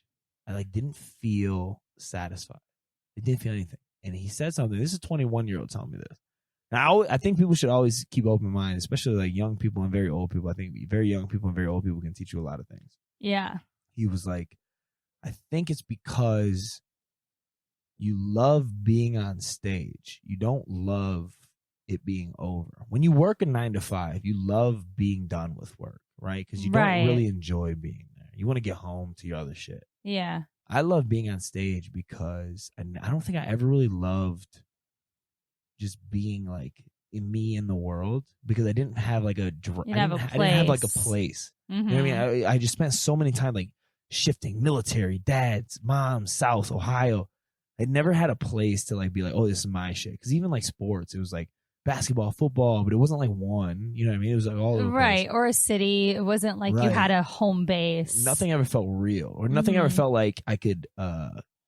I like didn't feel satisfied. I didn't feel anything. And he said something. This is a 21-year-old telling me this. Now, I think people should always keep open mind, especially like young people and very old people. I think very young people and very old people can teach you a lot of things. Yeah. He was like, I think it's because you love being on stage. You don't love it being over. When you work a 9 to 5, you love being done with work, right? Because you don't really enjoy being there. You want to get home to your other shit. Yeah. I love being on stage because I don't think I ever really loved just being like me in the world because I didn't have like I didn't have like a place. Mm-hmm. You know what I mean? I just spent so many time like shifting military, dads, moms, South, Ohio. I never had a place to like be like, oh, this is my shit. Because even like sports, it was like basketball, football, but it wasn't like one. You know what I mean? It was like all over the place. Or a city. It wasn't like you had a home base. Nothing ever felt real, or nothing ever felt like I could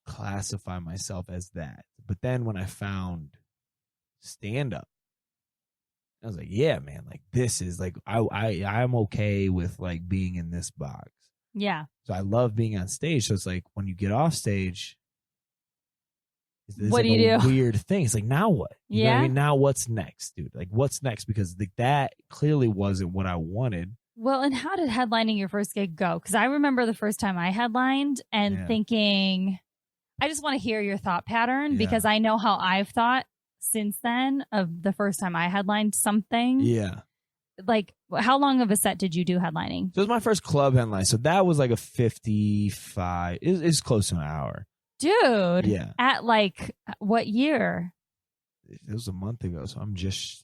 classify myself as that. But then when I found stand up, I was like, yeah, man, like this is like I'm okay with like being in this box. Yeah. So I love being on stage. So it's like when you get off stage, what like do you do? Weird thing. It's like, now what? You know what I mean? Now what's next, dude? Like what's next? Because like, that clearly wasn't what I wanted. Well, and how did headlining your first gig go? Because I remember the first time I headlined and thinking, I just want to hear your thought pattern because I know how I've thought since then of the first time I headlined something. Yeah. Like, how long of a set did you do headlining? So it was my first club headline. So that was like a 55. It's close to an hour. Dude. Yeah. At like what year? It was a month ago. So I'm just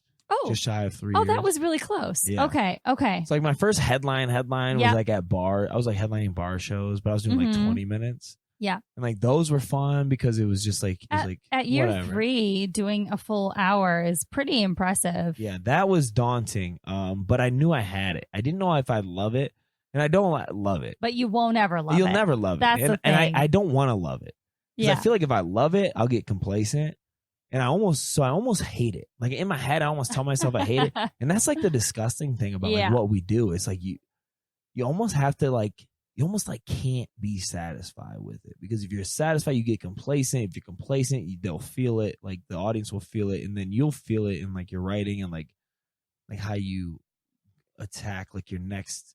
shy of 3 years. Oh, that was really close. Yeah. Okay. It's like my first headline was like at bar. I was like headlining bar shows, but I was doing like 20 minutes. Yeah. And like those were fun because it was just like, at year whatever. 3, doing a full hour is pretty impressive. Yeah, that was daunting. But I knew I had it. I didn't know if I'd love it, and I don't love it. But you won't ever love it. You'll never love That's it. the And thing. I don't want to love it. Yeah. I feel like if I love it, I'll get complacent. And I almost hate it. Like in my head, I almost tell myself I hate it. And that's like the disgusting thing about like what we do. It's like you almost have to like, you almost like can't be satisfied with it, because if you're satisfied, you get complacent. If you're complacent, they'll feel it. Like the audience will feel it, and then you'll feel it in like your writing and like how you attack like your next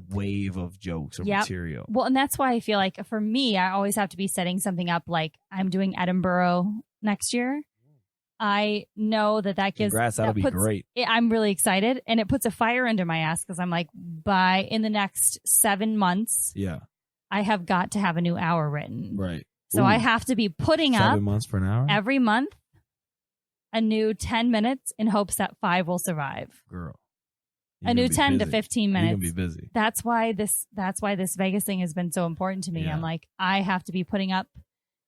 wave of jokes or material. Well, and that's why I feel like for me, I always have to be setting something up. Like I'm doing Edinburgh next year. I know that gives. Congrats, that'll be great. I'm really excited, and it puts a fire under my ass because I'm like, in the next 7 months, I have got to have a new hour written. Right. So I have to be putting 7 months for an hour every month, a new 10 minutes in hopes that 5 will survive. Girl, a new 10 to 15 minutes. You're gonna be busy. That's why this Vegas thing has been so important to me. Yeah. I'm like, I have to be putting up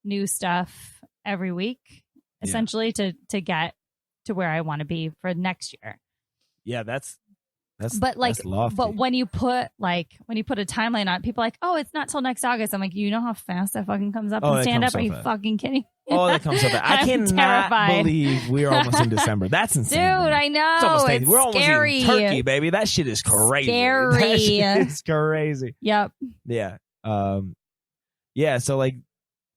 new stuff every week, essentially to get to where I want to be for next year. Yeah, that's lofty. But when you put a timeline on it, people are like, oh, it's not till next August. I'm like, you know how fast that fucking comes up and stand up? Are you fucking kidding? Oh, that comes up. I cannot believe we're almost in December. That's insane. Dude, I know. It's we're almost scary. in Turkey, baby. That shit is crazy. Scary. That shit is crazy. Yep. Yeah. So like,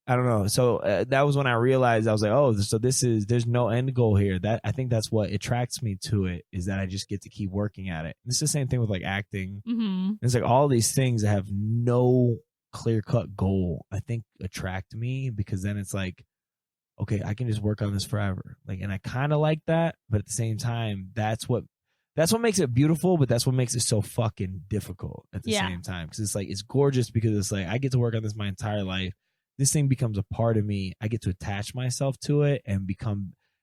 I don't know. So that was when I realized, I was like, oh, so there's no end goal here. I think that's what attracts me to it, is that I just get to keep working at it. And it's the same thing with like acting. Mm-hmm. It's like all these things that have no clear-cut goal, I think attract me, because then it's like, okay, I can just work on this forever. Like, and I kind of like that, but at the same time, that's what makes it beautiful, but that's what makes it so fucking difficult at the same time. Because it's like, it's gorgeous because it's like, I get to work on this my entire life. This thing becomes a part of me. I get to attach myself to it and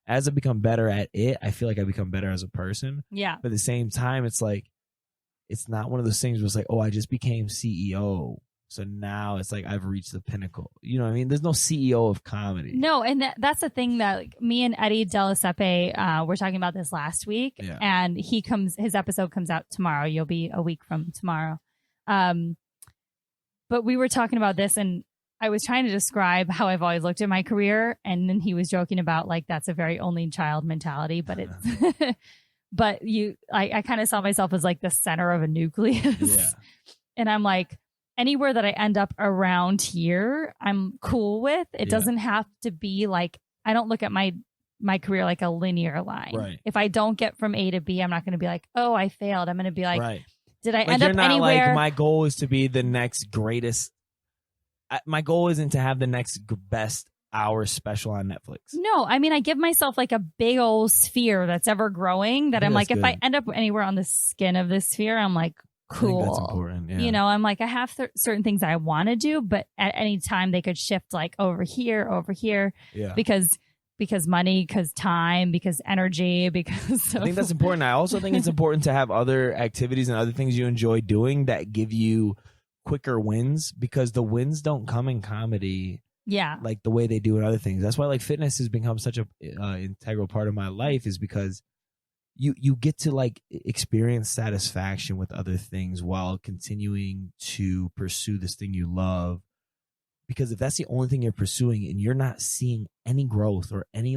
as I become better at it, I feel like I become better as a person. Yeah. But at the same time, it's like, it's not one of those things where it's like, oh, I just became CEO So now it's like I've reached the pinnacle. You know what I mean? There's no CEO of comedy. No, and that's the thing that like, me and Eddie Delasepe were talking about this last week, and his episode comes out tomorrow. You'll be a week from tomorrow. But we were talking about this, and I was trying to describe how I've always looked at my career, and then he was joking about like that's a very only child mentality, but it's but I kind of saw myself as like the center of a nucleus. Yeah. And I'm like, anywhere that I end up around here, I'm cool with. It doesn't have to be like, I don't look at my career like a linear line. Right. If I don't get from A to B, I'm not going to be like, oh, I failed. I'm going to be like, did I end you're up not anywhere? Like, my goal is to be the next greatest. My goal isn't to have the next best hour special on Netflix. No, I mean, I give myself like a big old sphere that's ever growing that I'm like, if I end up anywhere on the skin of this sphere, I'm like, cool. I think that's important. Yeah. You know, I'm like, I have certain things I want to do, but at any time they could shift like over here, because money, because time, because energy, because I think that's important. I also think it's important to have other activities and other things you enjoy doing that give you quicker wins, because the wins don't come in comedy like the way they do in other things. That's why like fitness has become such a integral part of my life, is because you get to like experience satisfaction with other things while continuing to pursue this thing you love. Because if that's the only thing you're pursuing and you're not seeing any growth or any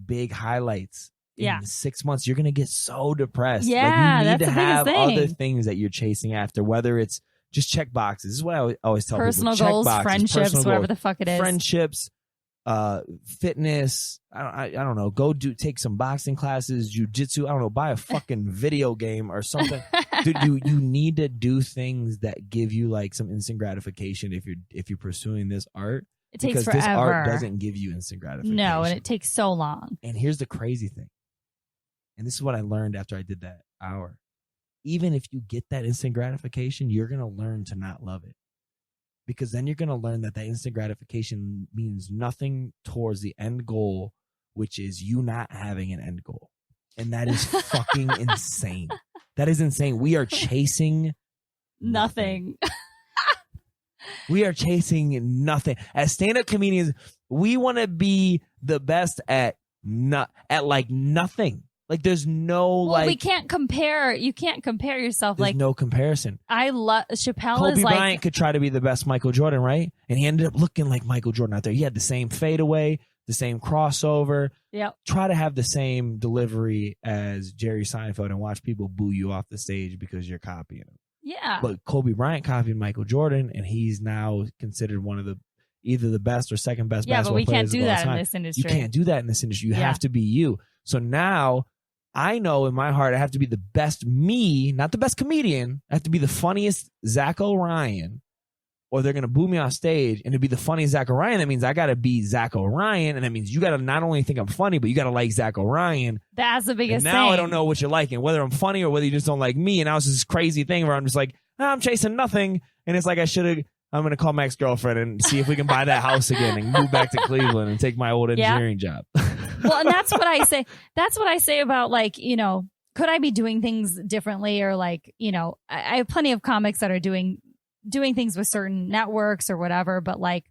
big highlights in 6 months, you're gonna get so depressed. Yeah, like you need that's to have other things that you're chasing after, whether it's just check boxes. This is what I always tell personal people. Goals, friendships, whatever the fuck it is. Friendships, fitness. I don't know. Go take some boxing classes, jujitsu. I don't know. Buy a fucking video game or something. Dude, you need to do things that give you like some instant gratification if you're pursuing this art. It takes because forever. This art doesn't give you instant gratification. No, and it takes so long. And here's the crazy thing. And this is what I learned after I did that hour. Even if you get that instant gratification, you're going to learn to not love it. Because then you're going to learn that instant gratification means nothing towards the end goal, which is you not having an end goal. And that is fucking insane. That is insane. We are chasing nothing. We are chasing nothing. As stand-up comedians, we want to be the best at like nothing. Like there's no we can't compare. You can't compare yourself. There's no comparison. I love Chappelle. Kobe Bryant could try to be the best Michael Jordan, right? And he ended up looking like Michael Jordan out there. He had the same fadeaway, the same crossover. Yep. Try to have the same delivery as Jerry Seinfeld and watch people boo you off the stage because you're copying him. Yeah. But Kobe Bryant copied Michael Jordan, and he's now considered one of either the best or second best basketball players of all time. Yeah, but we can't do that in this industry. You can't do that in this industry. You have to be you. So now I know in my heart I have to be the best me, not the best comedian. I have to be the funniest Zako Ryan, or they're going to boo me off stage. And to be the funniest Zako Ryan, that means I got to be Zako Ryan. And that means you got to not only think I'm funny, but you got to like Zako Ryan. That's the biggest thing. Now I don't know what you're liking, whether I'm funny or whether you just don't like me. And now it's this crazy thing where I'm just like, I'm chasing nothing. And it's like I'm going to call my ex-girlfriend and see if we can buy that house again and move back to Cleveland and take my old engineering job. Well, and that's what I say. That's what I say about like, could I be doing things differently, or like, I have plenty of comics that are doing things with certain networks or whatever. But like,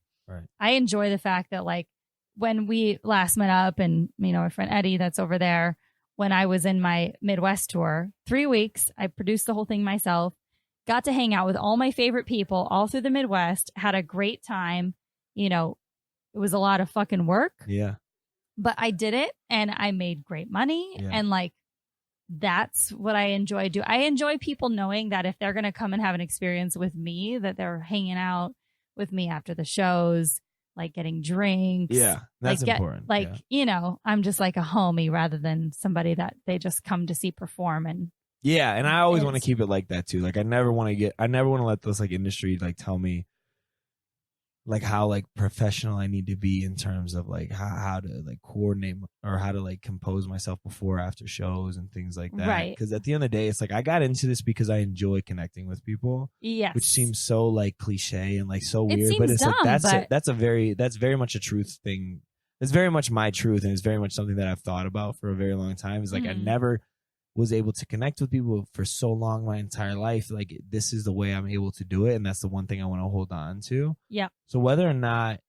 I enjoy the fact that like when we last met up and, our friend Eddie that's over there, when I was in my Midwest tour, 3 weeks, I produced the whole thing myself, got to hang out with all my favorite people all through the Midwest, had a great time. It was a lot of fucking work. Yeah. But I did it and I made great money. Yeah. And like, that's what I enjoy doing. I enjoy people knowing that if they're going to come and have an experience with me, that they're hanging out with me after the shows, like getting drinks. Yeah, that's important. I'm just like a homie rather than somebody that they just come to see perform. And yeah, and I always want to keep it like that too. Like I never want to let this like industry like tell me like how like professional I need to be in terms of like how to like coordinate or how to like compose myself before or after shows and things like that. Right. Because at the end of the day, it's like I got into this because I enjoy connecting with people. Yes. Which seems so like cliche and like so it weird, but it's dumb, like that's very much a truth thing. It's very much my truth, and it's very much something that I've thought about for a very long time. It's like I never was able to connect with people for so long my entire life. Like, this is the way I'm able to do it. And that's the one thing I want to hold on to. Yeah. So whether or not,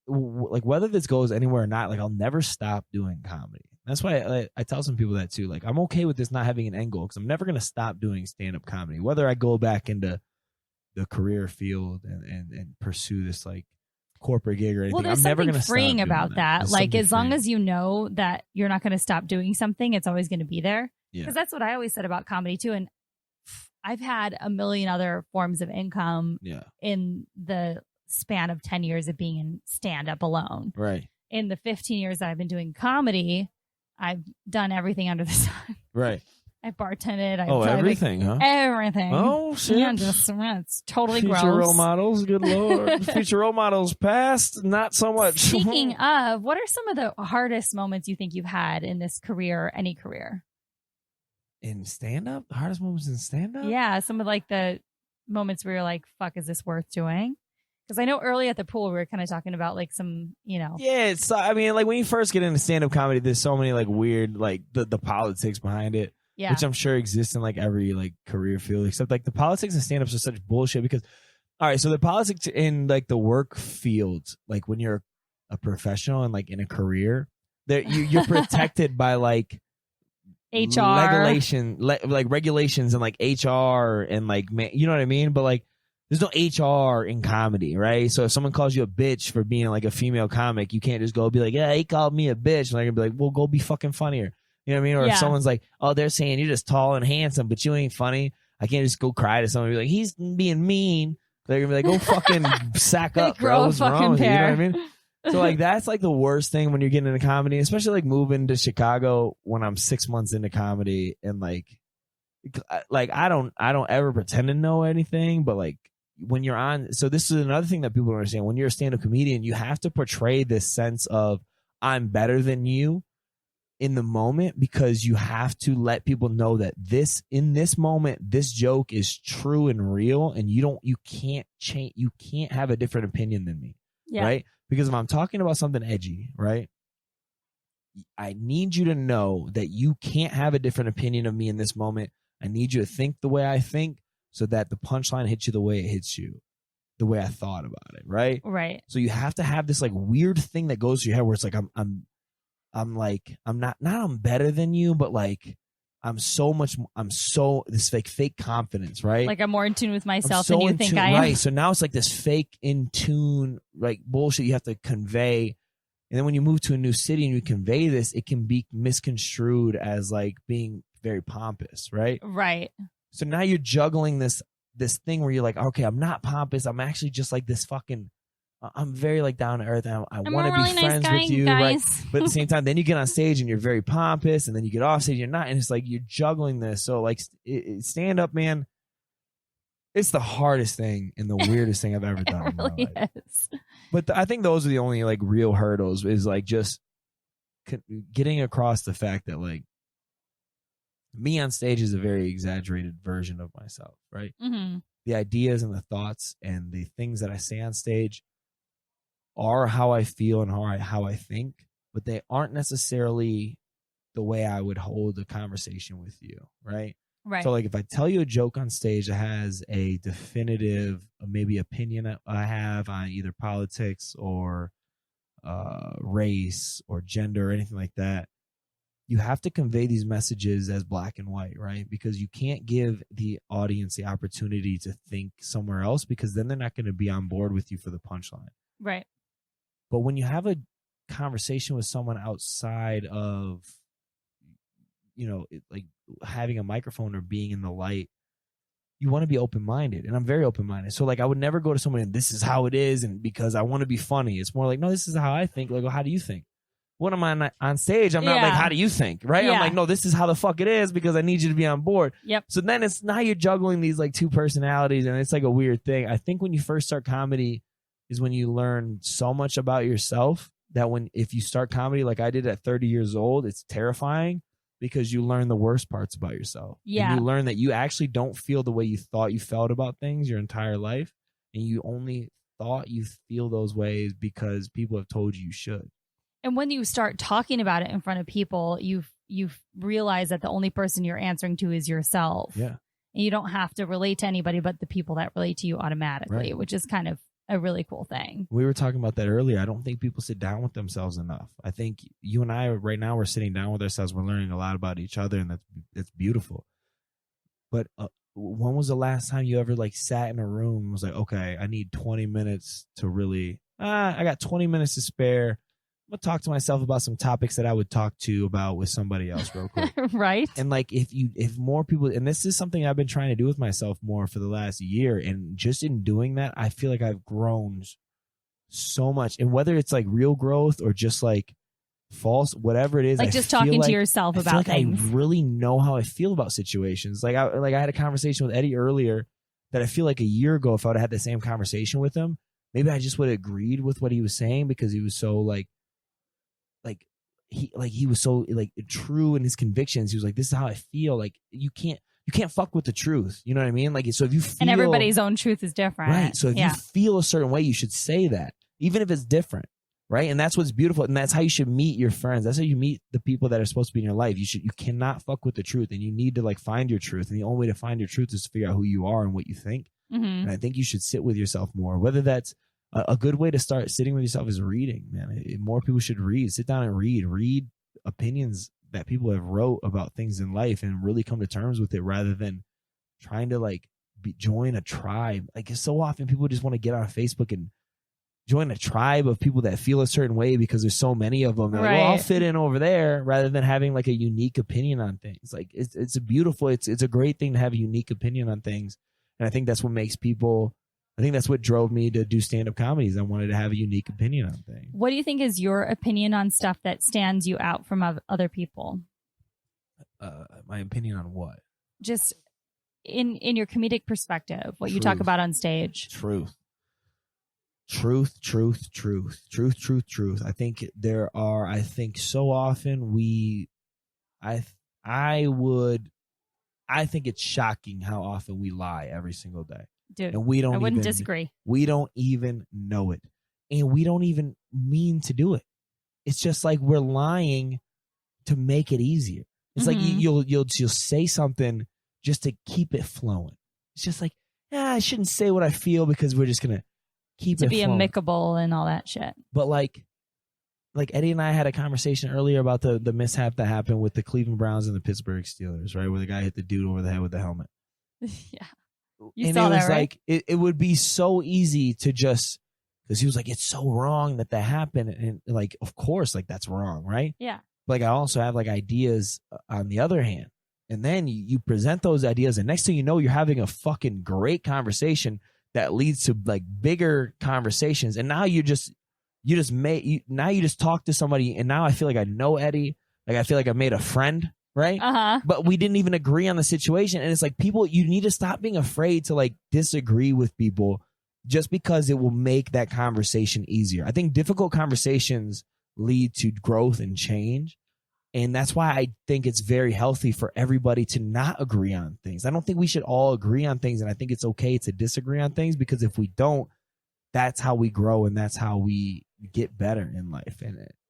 like, whether this goes anywhere or not, like, I'll never stop doing comedy. That's why I tell some people that too. Like, I'm okay with this not having an end goal because I'm never going to stop doing stand-up comedy. Whether I go back into the career field and pursue this, like, corporate gig or anything. Well, there's I'm never something going to freeing about that. Like, as long freeing. as you know that you're not going to stop doing something, it's always going to be there. Yeah. Because that's what I always said about comedy too. And I've had a million other forms of income in the span of 10 years of being in stand-up alone. Right. In the 15 years that I've been doing comedy, I've done everything under the sun. Right. I've bartended. Everything, huh? Everything. Oh, shit. Yeah, it's totally Future gross. role models, good Lord. Future role models past, not so much. Speaking of, what are some of the hardest moments you think you've had in this career, any career? In stand-up? The hardest moments in stand-up? Yeah, some of like the moments where you're like, fuck, is this worth doing? Because I know early at the pool, we were kind of talking about like some, Yeah, I mean, like, when you first get into stand-up comedy, there's so many like weird, like the politics behind it. Yeah. Which I'm sure exists in like every like career field, except like the politics and stand-ups are such bullshit because, all right, so the politics in like the work field, like when you're a professional and like in a career, you're protected by like HR regulations and like HR and like, you know what I mean? But like, there's no HR in comedy, right? So if someone calls you a bitch for being like a female comic, you can't just go be like, yeah, he called me a bitch. And they're gonna be like, well, go be fucking funnier. You know what I mean? Or if someone's like, oh, they're saying you're just tall and handsome, but you ain't funny. I can't just go cry to someone and be like, he's being mean. They're going to be like, go fucking sack up, bro. What's wrong with you? You know what I mean? So, like, that's, like, the worst thing when you're getting into comedy, especially, like, moving to Chicago when I'm 6 months into comedy. And, like I don't ever pretend to know anything, but, like, when you're on. So this is another thing that people don't understand. When you're a stand-up comedian, you have to portray this sense of I'm better than you in the moment, because you have to let people know that in this moment, this joke is true and real, and you can't change, you can't have a different opinion than me, right? Because if I'm talking about something edgy, right, I need you to know that you can't have a different opinion of me in this moment. I need you to think the way I think, so that the punchline hits you the way it hits you, the way I thought about it, right? Right. So you have to have this like weird thing that goes through your head where it's like I'm like, I'm not I'm better than you, but like this like fake confidence, right? Like I'm more in tune with myself so than you think I am. Right. So now it's like this fake in tune, like bullshit you have to convey. And then when you move to a new city and you convey this, it can be misconstrued as like being very pompous, right? Right. So now you're juggling this thing where you're like, okay, I'm not pompous. I'm actually just like this fucking, I'm very like down to earth. I want to really be friends with you, guys. right? But at the same time, then you get on stage and you're very pompous, and then you get off stage, you're not, and it's like you're juggling this. So like stand up, man, it's the hardest thing and the weirdest thing I've ever done. It really in my life. is. But I think those are the only like real hurdles, is like just getting across the fact that like me on stage is a very exaggerated version of myself, right? Mm-hmm. The ideas and the thoughts and the things that I say on stage are how I feel and how I think, but they aren't necessarily the way I would hold a conversation with you, right? Right. So like if I tell you a joke on stage that has a definitive maybe opinion I have on either politics or race or gender or anything like that, you have to convey these messages as black and white, right? Because you can't give the audience the opportunity to think somewhere else, because then they're not going to be on board with you for the punchline. Right. But when you have a conversation with someone outside of, like having a microphone or being in the light, you want to be open-minded. And I'm very open-minded. So like I would never go to someone and this is how it is, and because I want to be funny. It's more like, no, this is how I think. Like, well, how do you think? When I'm on stage, I'm not like, how do you think? Right? Yeah. I'm like, no, this is how the fuck it is, because I need you to be on board. Yep. So then it's now you're juggling these like two personalities, and it's like a weird thing. I think when you first start comedy is when you learn so much about yourself that if you start comedy like I did at 30 years old, it's terrifying, because you learn the worst parts about yourself. Yeah. And you learn that you actually don't feel the way you thought you felt about things your entire life. And you only thought you feel those ways because people have told you should. And when you start talking about it in front of people, you you realize that the only person you're answering to is yourself. Yeah. And you don't have to relate to anybody but the people that relate to you automatically, Right. which is kind of a really cool thing. We were talking about that earlier. I don't think people sit down with themselves enough. I think you and I right now, we're sitting down with ourselves. We're learning a lot about each other, and that's beautiful. But when was the last time you ever like sat in a room and was like, okay, I need 20 minutes to really, I got 20 minutes to spare. I'm gonna talk to myself about some topics that I would talk to about with somebody else real quick. Right. And like if more people, and this is something I've been trying to do with myself more for the last year, and just in doing that, I feel like I've grown so much. And whether it's like real growth or just like false, whatever it is, like just talking to yourself about things. I really know how I feel about situations. Like I had a conversation with Eddie earlier that I feel like a year ago, if I would have had the same conversation with him, maybe I just would have agreed with what he was saying because he was so he was so like true in his convictions. He was like, this is how I feel. Like you can't fuck with the truth. You know what I mean? Like, so if you feel, and everybody's own truth is different. Right. So if you feel a certain way, you should say that, even if it's different. Right. And that's what's beautiful. And that's how you should meet your friends. That's how you meet the people that are supposed to be in your life. You cannot fuck with the truth, and you need to like find your truth. And the only way to find your truth is to figure out who you are and what you think. Mm-hmm. And I think you should sit with yourself more, whether that's a good way to start sitting with yourself is reading, man. More people should read. Sit down and read opinions that people have wrote about things in life and really come to terms with it, rather than trying to like join a tribe. Like, so often people just want to get on Facebook and join a tribe of people that feel a certain way because there's so many of them. They're like, well, I'll fit in over there, rather than having like a unique opinion on things. Like it's a beautiful, it's a great thing to have a unique opinion on things. And I think that's what makes people, I think that's what drove me to do stand-up comedies. I wanted to have a unique opinion on things. What do you think is your opinion on stuff that stands you out from other people? My opinion on what? Just in your comedic perspective, what you talk about on stage. Truth. I think so often I think it's shocking how often we lie every single day. Dude, and I wouldn't disagree. We don't even know it. And we don't even mean to do it. It's just like we're lying to make it easier. It's like you'll say something just to keep it flowing. It's just like, I shouldn't say what I feel because we're just going to keep it flowing. To be amicable and all that shit. But like Eddie and I had a conversation earlier about the mishap that happened with the Cleveland Browns and the Pittsburgh Steelers, right? Where the guy hit the dude over the head with the helmet. Yeah. You saw that, right? Like, it would be so easy to just, because he was like, it's so wrong that happened. And like, of course, like that's wrong, right? Yeah. Like I also have like ideas on the other hand. And then you present those ideas, and next thing you know, you're having a fucking great conversation that leads to like bigger conversations. And now you just talk to somebody, and now I feel like I know Eddie. Like I feel like I made a friend. Right. But we didn't even agree on the situation. And it's like, people, you need to stop being afraid to like disagree with people just because it will make that conversation easier. I think difficult conversations lead to growth and change. And that's why I think it's very healthy for everybody to not agree on things. I don't think we should all agree on things. And I think it's okay to disagree on things, because if we don't, that's how we grow and that's how we get better in life.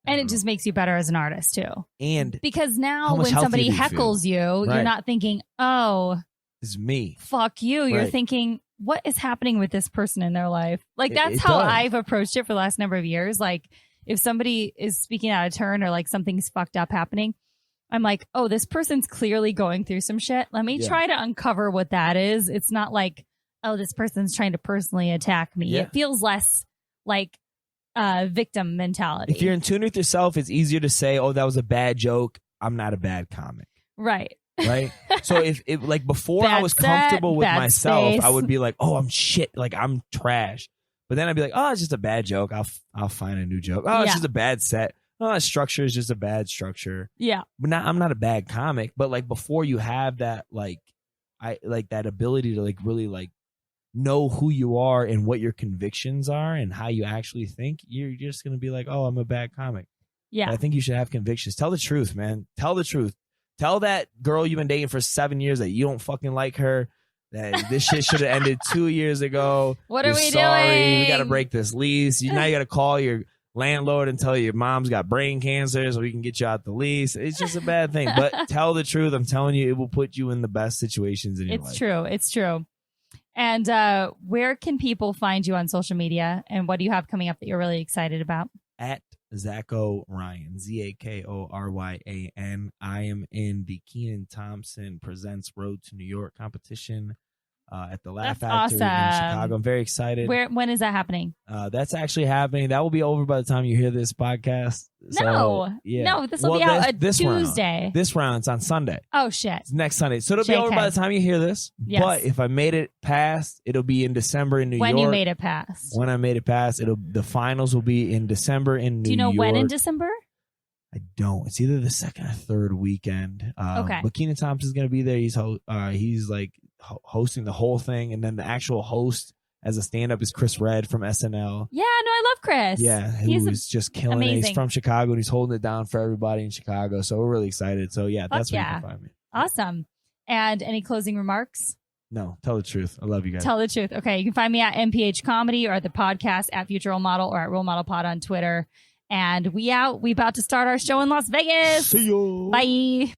And it just makes you better as an artist too. And because now when somebody heckles you, you're not thinking, oh, it's me. Fuck you. You're thinking, what is happening with this person in their life? Like that's how I've approached it for the last number of years. Like if somebody is speaking out of turn or like something's fucked up happening, I'm like, oh, this person's clearly going through some shit. Let me try to uncover what that is. It's not like, oh, this person's trying to personally attack me. It feels less like victim mentality. If you're in tune with yourself, it's easier to say, oh, that was a bad joke. I'm not a bad comic. Right. So if like before I was comfortable with myself, I would be like, oh, I'm shit. Like I'm trash. But then I'd be like, oh, it's just a bad joke. I'll find a new joke. Oh, it's just a bad set. Oh, structure is just a bad structure. Yeah. But I'm not a bad comic. But like before you have that, like that ability to like really like know who you are and what your convictions are and how you actually think, you're just going to be like, oh, I'm a bad comic. Yeah. But I think you should have convictions. Tell the truth, man. Tell the truth. Tell that girl you've been dating for 7 years that you don't fucking like her, that this shit should have ended 2 years ago. What are we sorry. doing? We got to break this lease. Now you got to call your landlord and tell you your mom's got brain cancer so we can get you out the lease. It's just a bad thing. But tell the truth. I'm telling you, it will put you in the best situations in your life. It's true. It's true. And where can people find you on social media? And what do you have coming up that you're really excited about? At Zako Ryan, ZakoRyan. I am in the Kenan Thompson Presents Road to New York competition at the Laugh Factory in Chicago. I'm very excited. When is that happening? That's actually happening. That will be over by the time you hear this podcast. No, this will be out this Tuesday. This round's on Sunday. Oh, shit. It's next Sunday. So it'll be over by the time you hear this. Yes. But if I made it past, it'll be in December in New York. When you made it past. When I made it past, the finals will be in December in New York. Do you know when in December? I don't. It's either the second or third weekend. Okay. But Kenan Thompson's going to be there. He's like hosting the whole thing. And then the actual host as a stand-up is Chris Redd from SNL. Yeah, no, I love Chris. Yeah, who's just killing it. He's from Chicago and he's holding it down for everybody in Chicago. So we're really excited. So yeah, that's where you can find me. Awesome. And any closing remarks? No, tell the truth. I love you guys. Tell the truth. Okay, you can find me at MPH Comedy or at the podcast at Future Role Model or at Role Model Pod on Twitter. And we about to start our show in Las Vegas. See you. Bye.